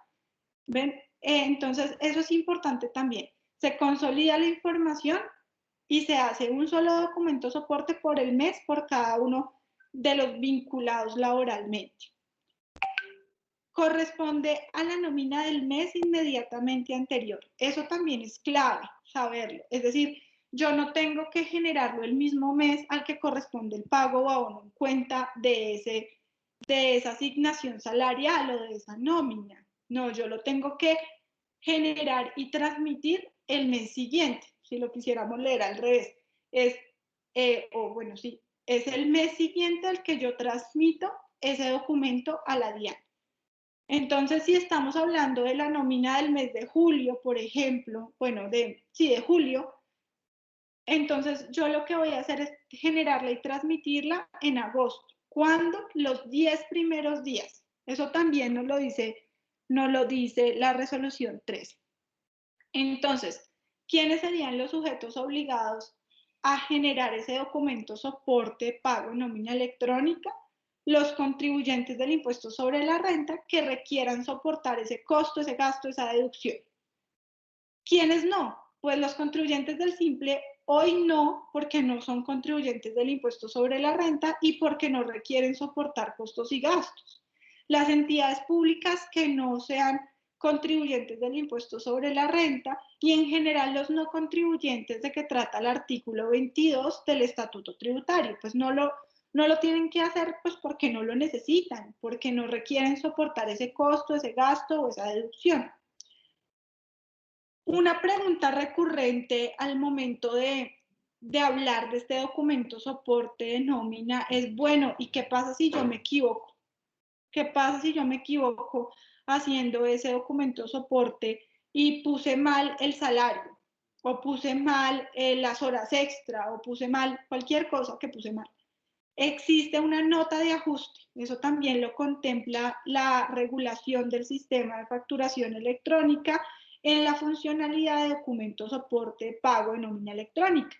¿Ven? Entonces, eso es importante también. Se consolida la información y se hace un solo documento soporte por el mes por cada uno de los vinculados laboralmente. Corresponde a la nómina del mes inmediatamente anterior. Eso también es clave saberlo. Es decir, yo no tengo que generarlo el mismo mes al que corresponde el pago o abono en cuenta de esa asignación salarial o de esa nómina. No, yo lo tengo que generar y transmitir el mes siguiente. Si lo quisiéramos leer al revés, es el mes siguiente al que yo transmito ese documento a la DIAN. Entonces, si estamos hablando de la nómina del mes de julio, por ejemplo, de julio, entonces yo lo que voy a hacer es generarla y transmitirla en agosto. ¿Cuándo? Los 10 primeros días. Eso también nos lo dice la resolución 13. Entonces, ¿quiénes serían los sujetos obligados a generar ese documento soporte pago nómina electrónica? Los contribuyentes del impuesto sobre la renta que requieran soportar ese costo, ese gasto, esa deducción. ¿Quiénes no? Pues los contribuyentes del simple hoy no, porque no son contribuyentes del impuesto sobre la renta y porque no requieren soportar costos y gastos. Las entidades públicas que no sean contribuyentes del impuesto sobre la renta y en general los no contribuyentes de que trata el artículo 22 del Estatuto Tributario, pues no lo tienen que hacer pues porque no lo necesitan, porque no requieren soportar ese costo, ese gasto o esa deducción. Una pregunta recurrente al momento de hablar de este documento soporte de nómina es, bueno, ¿y qué pasa si yo me equivoco? ¿Qué pasa si yo me equivoco haciendo ese documento soporte y puse mal el salario? O puse mal las horas extra, o puse mal cualquier cosa que puse mal. Existe una nota de ajuste, eso también lo contempla la regulación del sistema de facturación electrónica en la funcionalidad de documento soporte pago de nómina electrónica.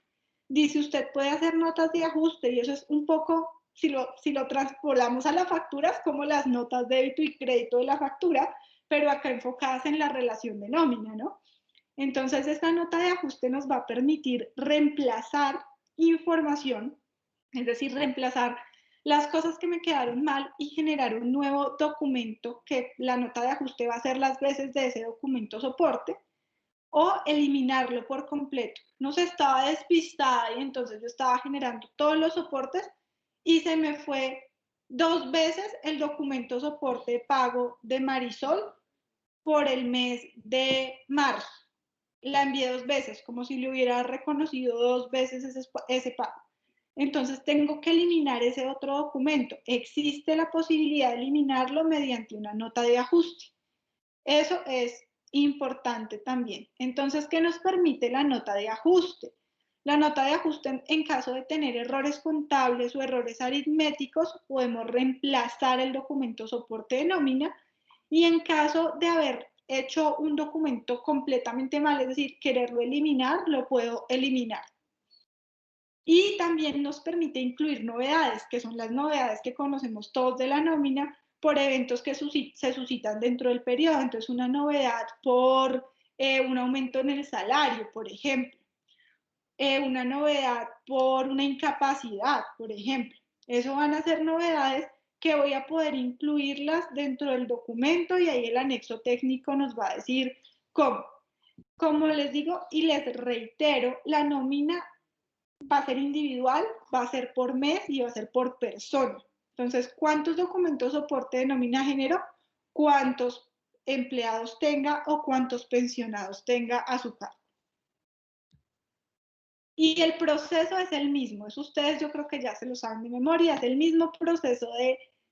Dice, usted puede hacer notas de ajuste y eso es un poco, si lo transpolamos a la factura, es como las notas de débito y crédito de la factura, pero acá enfocadas en la relación de nómina, ¿no? Entonces, esta nota de ajuste nos va a permitir reemplazar información, es decir, reemplazar las cosas que me quedaron mal y generar un nuevo documento que la nota de ajuste va a ser las veces de ese documento soporte o eliminarlo por completo. No se estaba despistada y entonces yo estaba generando todos los soportes y se me fue 2 veces el documento soporte de pago de Marisol por el mes de marzo. La envié 2 veces, como si le hubiera reconocido 2 veces ese pago. Entonces tengo que eliminar ese otro documento. Existe la posibilidad de eliminarlo mediante una nota de ajuste. Eso es importante también. Entonces, ¿qué nos permite la nota de ajuste? La nota de ajuste, en caso de tener errores contables o errores aritméticos, podemos reemplazar el documento soporte de nómina y en caso de haber hecho un documento completamente mal, es decir, quererlo eliminar, lo puedo eliminar. Y también nos permite incluir novedades, que son las novedades que conocemos todos de la nómina, por eventos que se suscitan dentro del periodo. Entonces, una novedad por un aumento en el salario, por ejemplo. Una novedad por una incapacidad, por ejemplo. Eso van a ser novedades que voy a poder incluirlas dentro del documento y ahí el anexo técnico nos va a decir cómo. Como les digo y les reitero, la nómina va a ser individual, va a ser por mes y va a ser por persona. Entonces, ¿cuántos documentos soporte de nómina género? ¿Cuántos empleados tenga o cuántos pensionados tenga a su cargo? Y el proceso es el mismo, eso ustedes yo creo que ya se lo saben de memoria, es el mismo proceso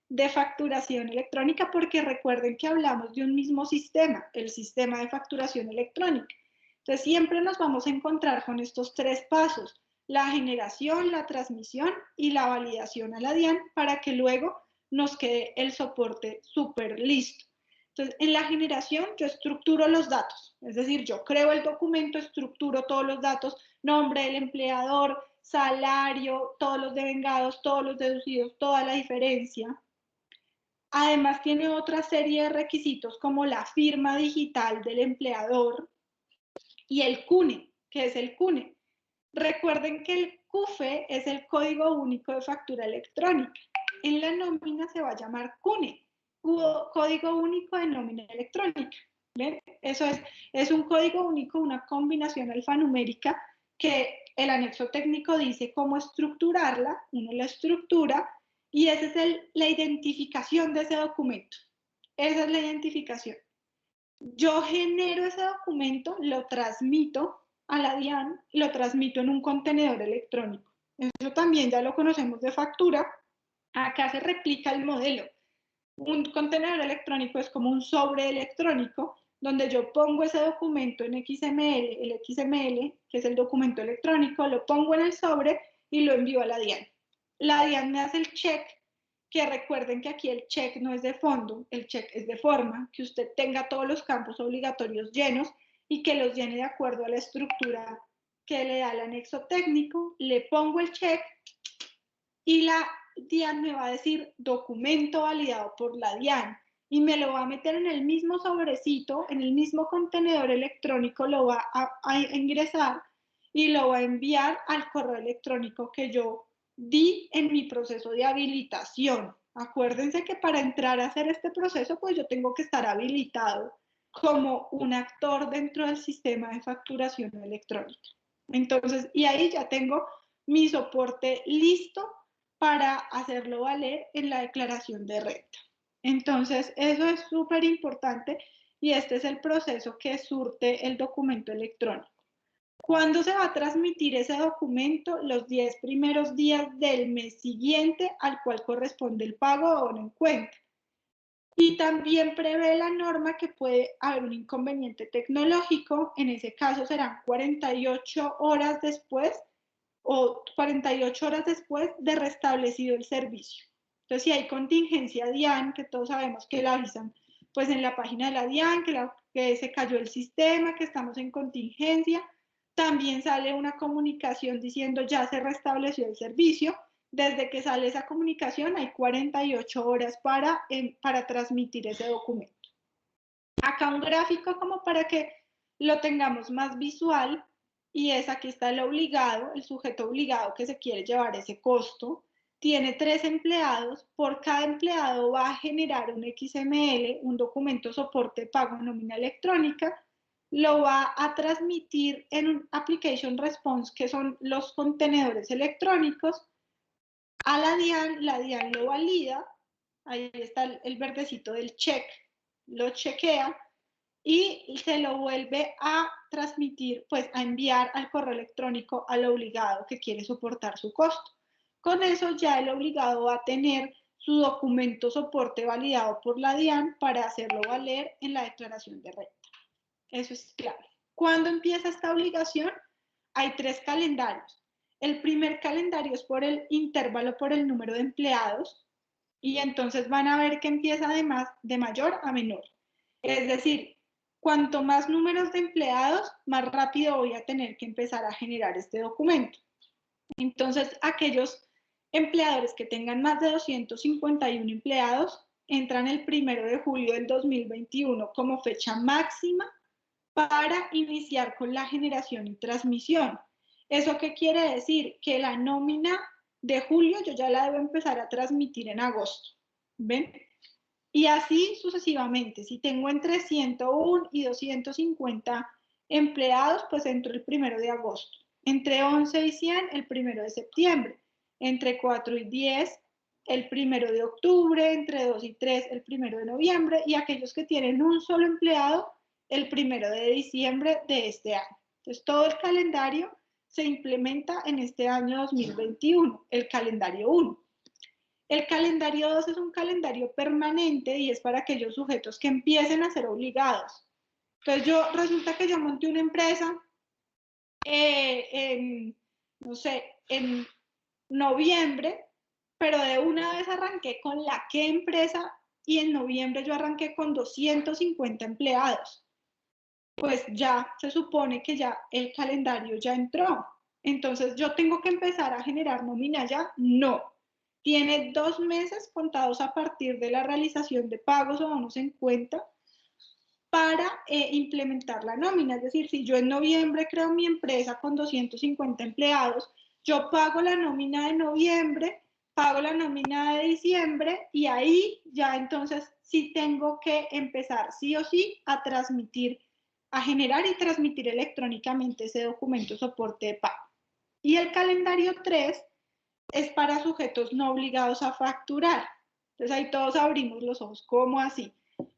de facturación electrónica, porque recuerden que hablamos de un mismo sistema, el sistema de facturación electrónica. Entonces siempre nos vamos a encontrar con estos tres pasos: la generación, la transmisión y la validación a la DIAN, para que luego nos quede el soporte súper listo. Entonces, en la generación yo estructuro los datos, es decir, yo creo el documento, estructuro todos los datos, nombre del empleador, salario, todos los devengados, todos los deducidos, toda la diferencia. Además tiene otra serie de requisitos como la firma digital del empleador y el CUNE. ¿Qué es el CUNE? Recuerden que el CUFE es el Código Único de Factura Electrónica. En la nómina se va a llamar CUNE, Código Único de Nómina Electrónica. ¿Ven? Eso es un código único, una combinación alfanumérica que el anexo técnico dice cómo estructurarla, uno la estructura y esa es la identificación de ese documento. Esa es la identificación. Yo genero ese documento, lo transmito a la DIAN y lo transmito en un contenedor electrónico. Eso también ya lo conocemos de factura. Acá se replica el modelo. Un contenedor electrónico es como un sobre electrónico donde yo pongo ese documento en XML, el XML, que es el documento electrónico, lo pongo en el sobre y lo envío a la DIAN. La DIAN me hace el check, que recuerden que aquí el check no es de fondo, el check es de forma, que usted tenga todos los campos obligatorios llenos y que los llene de acuerdo a la estructura que le da el anexo técnico. Le pongo el check y la DIAN me va a decir documento validado por la DIAN y me lo va a meter en el mismo sobrecito, en el mismo contenedor electrónico, lo va a ingresar y lo va a enviar al correo electrónico que yo di en mi proceso de habilitación. Acuérdense que para entrar a hacer este proceso, pues yo tengo que estar habilitado como un actor dentro del sistema de facturación electrónica. Entonces, y ahí ya tengo mi soporte listo para hacerlo valer en la declaración de renta. Entonces, eso es súper importante y este es el proceso que surte el documento electrónico. ¿Cuándo se va a transmitir ese documento? Los 10 primeros días del mes siguiente al cual corresponde el pago o bono en cuenta. Y también prevé la norma que puede haber un inconveniente tecnológico, en ese caso serán 48 horas después o 48 horas después de restablecido el servicio. Entonces, si hay contingencia DIAN, que todos sabemos que la avisan pues en la página de la DIAN, que se cayó el sistema, que estamos en contingencia, también sale una comunicación diciendo ya se restableció el servicio. Desde que sale esa comunicación hay 48 horas para transmitir ese documento. Acá un gráfico como para que lo tengamos más visual, y es aquí está el obligado, el sujeto obligado que se quiere llevar ese costo. Tiene 3 empleados, por cada empleado va a generar un XML, un documento soporte pago nómina electrónica, lo va a transmitir en un application response, que son los contenedores electrónicos, a la DIAN lo valida, ahí está el verdecito del check, lo chequea y se lo vuelve a transmitir, pues a enviar al correo electrónico al obligado que quiere soportar su costo. Con eso ya el obligado va a tener su documento soporte validado por la DIAN para hacerlo valer en la declaración de renta. Eso es clave. ¿Cuándo empieza esta obligación? Hay 3 calendarios. El primer calendario es por el intervalo por el número de empleados y entonces van a ver que empieza de mayor a menor. Es decir, cuanto más números de empleados, más rápido voy a tener que empezar a generar este documento. Entonces, aquellos empleadores que tengan más de 251 empleados entran el 1 de julio del 2021 como fecha máxima para iniciar con la generación y transmisión. ¿Eso qué quiere decir? Que la nómina de julio yo ya la debo empezar a transmitir en agosto. ¿Ven? Y así sucesivamente. Si tengo entre 101 y 250 empleados, pues entro el 1 de agosto. Entre 11 y 100, el 1 de septiembre. Entre 4 y 10, el 1 de octubre. Entre 2 y 3, el 1 de noviembre. Y aquellos que tienen un solo empleado, el 1 de diciembre de este año. Entonces, todo el calendario se implementa en este año 2021, el calendario 1. El calendario 2 es un calendario permanente y es para aquellos sujetos que empiecen a ser obligados. Entonces, resulta que yo monté una empresa no sé, en noviembre, pero de una vez arranqué con la qué empresa y en noviembre yo arranqué con 250 empleados. Pues ya se supone que ya el calendario ya entró. Entonces, ¿yo tengo que empezar a generar nómina ya? No. Tiene 2 meses contados a partir de la realización de pagos o bonos en cuenta para implementar la nómina. Es decir, si yo en noviembre creo mi empresa con 250 empleados, yo pago la nómina de noviembre, pago la nómina de diciembre y ahí ya entonces sí tengo que empezar sí o sí a transmitir, a generar y transmitir electrónicamente ese documento soporte de pago. Y el calendario 3 es para sujetos no obligados a facturar. Entonces ahí todos abrimos los ojos. ¿Cómo así?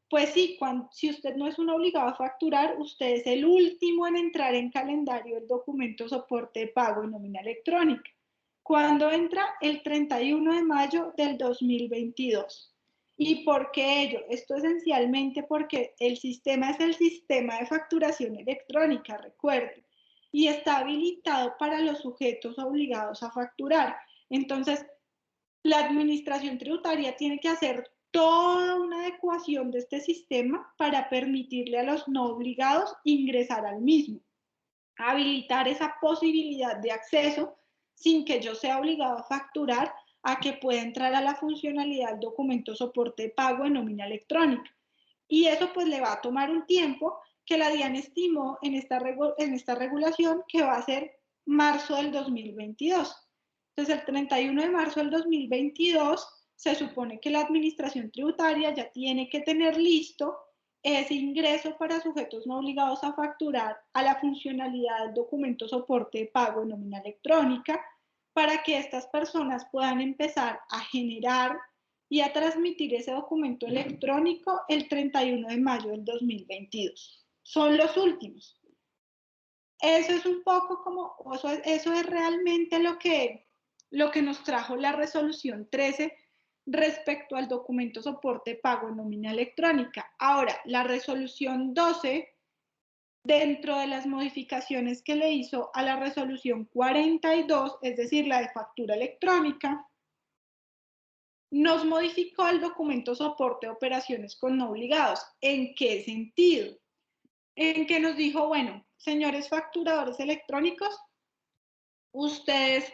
Pues sí, si usted no es un obligado a facturar, usted es el último en entrar en calendario el documento soporte de pago en nómina electrónica. ¿Cuándo entra? El 31 de mayo del 2022. ¿Y por qué ello? Esto esencialmente porque el sistema es el sistema de facturación electrónica, recuerde, y está habilitado para los sujetos obligados a facturar. Entonces, la administración tributaria tiene que hacer toda una adecuación de este sistema para permitirle a los no obligados ingresar al mismo, habilitar esa posibilidad de acceso sin que yo sea obligado a facturar, a que pueda entrar a la funcionalidad del documento soporte de pago en nómina electrónica. Y eso pues le va a tomar un tiempo que la DIAN estimó en esta regulación que va a ser marzo del 2022. Entonces, el 31 de marzo del 2022 se supone que la administración tributaria ya tiene que tener listo ese ingreso para sujetos no obligados a facturar a la funcionalidad del documento soporte de pago en nómina electrónica para que estas personas puedan empezar a generar y a transmitir ese documento electrónico el 31 de mayo del 2022. Son los últimos. Eso es un poco como, eso es realmente lo que nos trajo la resolución 13 respecto al documento soporte pago en nómina electrónica. Ahora, la resolución 12, dentro de las modificaciones que le hizo a la resolución 42, es decir, la de factura electrónica, nos modificó el documento soporte de operaciones con no obligados. ¿En qué sentido? En que nos dijo, bueno, señores facturadores electrónicos, ustedes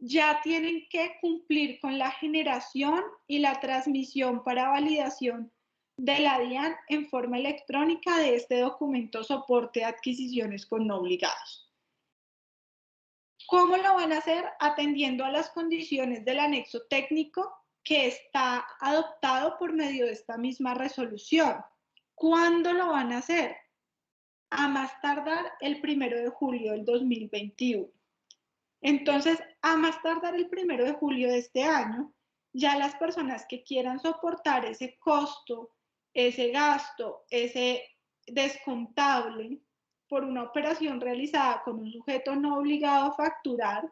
ya tienen que cumplir con la generación y la transmisión para validación de la DIAN en forma electrónica de este documento soporte de adquisiciones con no obligados. ¿Cómo lo van a hacer? Atendiendo a las condiciones del anexo técnico que está adoptado por medio de esta misma resolución. ¿Cuándo lo van a hacer? A más tardar el 1 de julio del 2021. Entonces, a más tardar el 1 de julio de este año, ya las personas que quieran soportar ese costo, ese gasto, ese descontable por una operación realizada con un sujeto no obligado a facturar,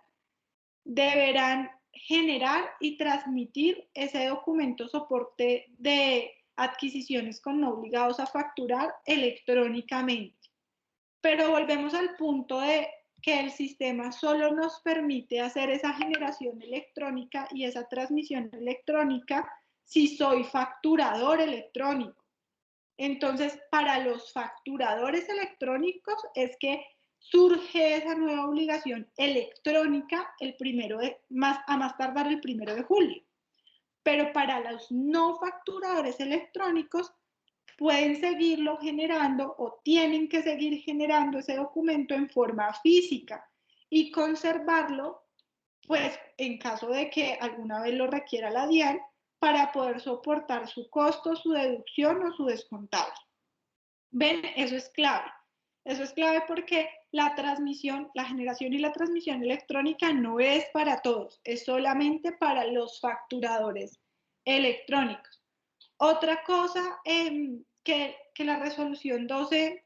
deberán generar y transmitir ese documento soporte de adquisiciones con no obligados a facturar electrónicamente. Pero volvemos al punto de que el sistema solo nos permite hacer esa generación electrónica y esa transmisión electrónica si soy facturador electrónico. Entonces, para los facturadores electrónicos es que surge esa nueva obligación electrónica a más tardar el 1 de julio. Pero para los no facturadores electrónicos pueden seguirlo generando o tienen que seguir generando ese documento en forma física y conservarlo, pues en caso de que alguna vez lo requiera la DIAN, para poder soportar su costo, su deducción o su descontado. ¿Ven? Eso es clave. Eso es clave porque la generación y la transmisión electrónica no es para todos, es solamente para los facturadores electrónicos. Otra cosa que la resolución 12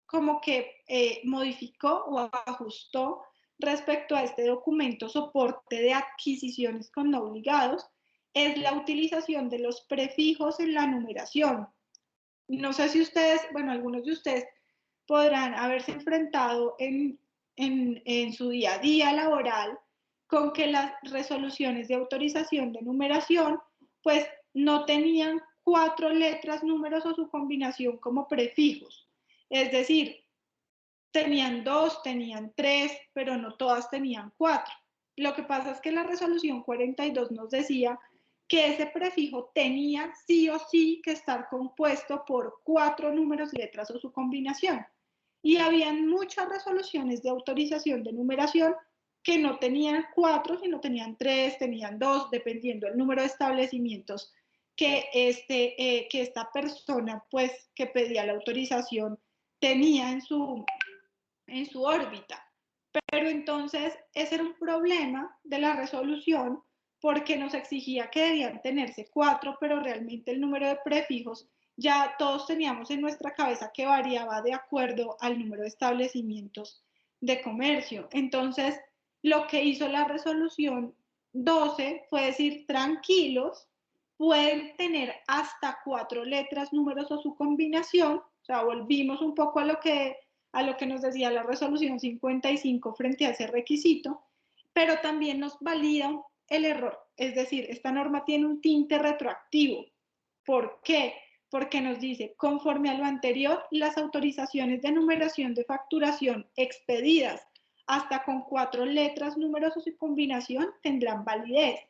como que modificó o ajustó respecto a este documento soporte de adquisiciones con no obligados es la utilización de los prefijos en la numeración. No sé si ustedes, bueno, algunos de ustedes podrán haberse enfrentado en su día a día laboral con que las resoluciones de autorización de numeración pues no tenían 4 letras, números o su combinación como prefijos. Es decir, tenían 2, tenían 3, pero no todas tenían 4. Lo que pasa es que la resolución 42 nos decía que ese prefijo tenía sí o sí que estar compuesto por 4 números, letras o su combinación. Y habían muchas resoluciones de autorización de numeración que no tenían 4, sino tenían 3, tenían 2, dependiendo del número de establecimientos que esta persona, pues, que pedía la autorización tenía en su órbita. Pero entonces ese era un problema de la resolución porque nos exigía que debían tenerse 4, pero realmente el número de prefijos ya todos teníamos en nuestra cabeza que variaba de acuerdo al número de establecimientos de comercio. Entonces, lo que hizo la resolución 12 fue decir, tranquilos, pueden tener hasta 4 letras, números o su combinación. O sea, volvimos un poco a lo que nos decía la resolución 55 frente a ese requisito, pero también nos valida el error. Es decir, esta norma tiene un tinte retroactivo. ¿Por qué? Porque nos dice, conforme a lo anterior, las autorizaciones de numeración de facturación expedidas hasta con 4 letras, números o su combinación tendrán validez.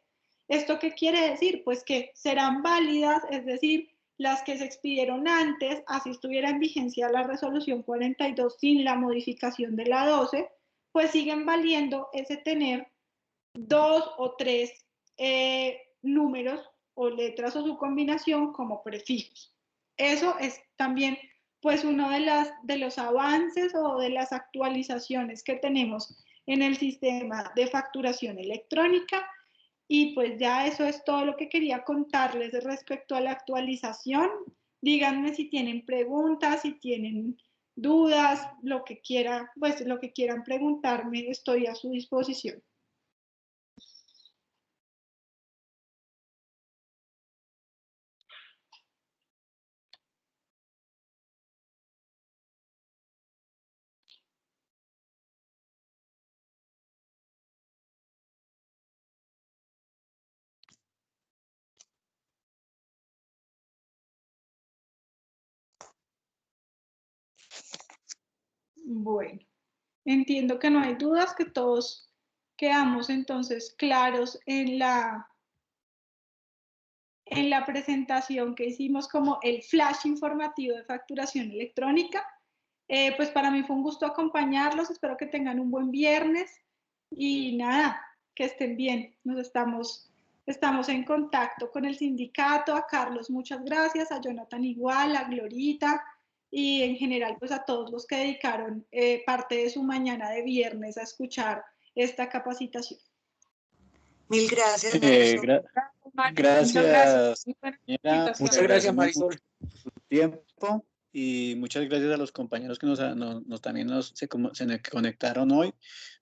¿Esto qué quiere decir? Pues que serán válidas, es decir, las que se expidieron antes, así estuviera en vigencia la resolución 42 sin la modificación de la 12, pues siguen valiendo ese tener 2 o 3 números o letras o su combinación como prefijos. Eso es también pues uno de los avances o de las actualizaciones que tenemos en el sistema de facturación electrónica. Y pues ya eso es todo lo que quería contarles respecto a la actualización. Díganme si tienen preguntas, si tienen dudas, lo que quieran, pues lo que quieran preguntarme, estoy a su disposición. Bueno, entiendo que no hay dudas, que todos quedamos entonces claros en la presentación que hicimos como el flash informativo de facturación electrónica. Pues para mí fue un gusto acompañarlos, espero que tengan un buen viernes y nada, que estén bien. Estamos en contacto con el sindicato. A Carlos muchas gracias, a Jonathan igual, a Glorita y en general pues a todos los que dedicaron parte de su mañana de viernes a escuchar esta capacitación. Mil gracias, Marisol. Muchas Gracias, señora. Muchas gracias, Marisol. Su tiempo y muchas gracias a los compañeros que también se conectaron hoy.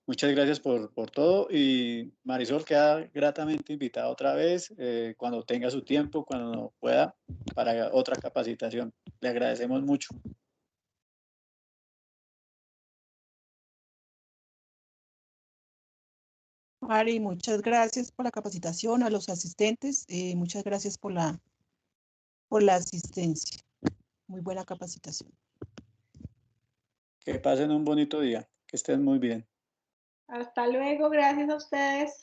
Muchas gracias por todo y Marisol queda gratamente invitada otra vez cuando tenga su tiempo, cuando pueda, para otra capacitación. Le agradecemos mucho. Mari, muchas gracias por la capacitación, a los asistentes, muchas gracias por la asistencia. muy buena capacitación. Que pasen un bonito día, que estén muy bien. Hasta luego, gracias a ustedes.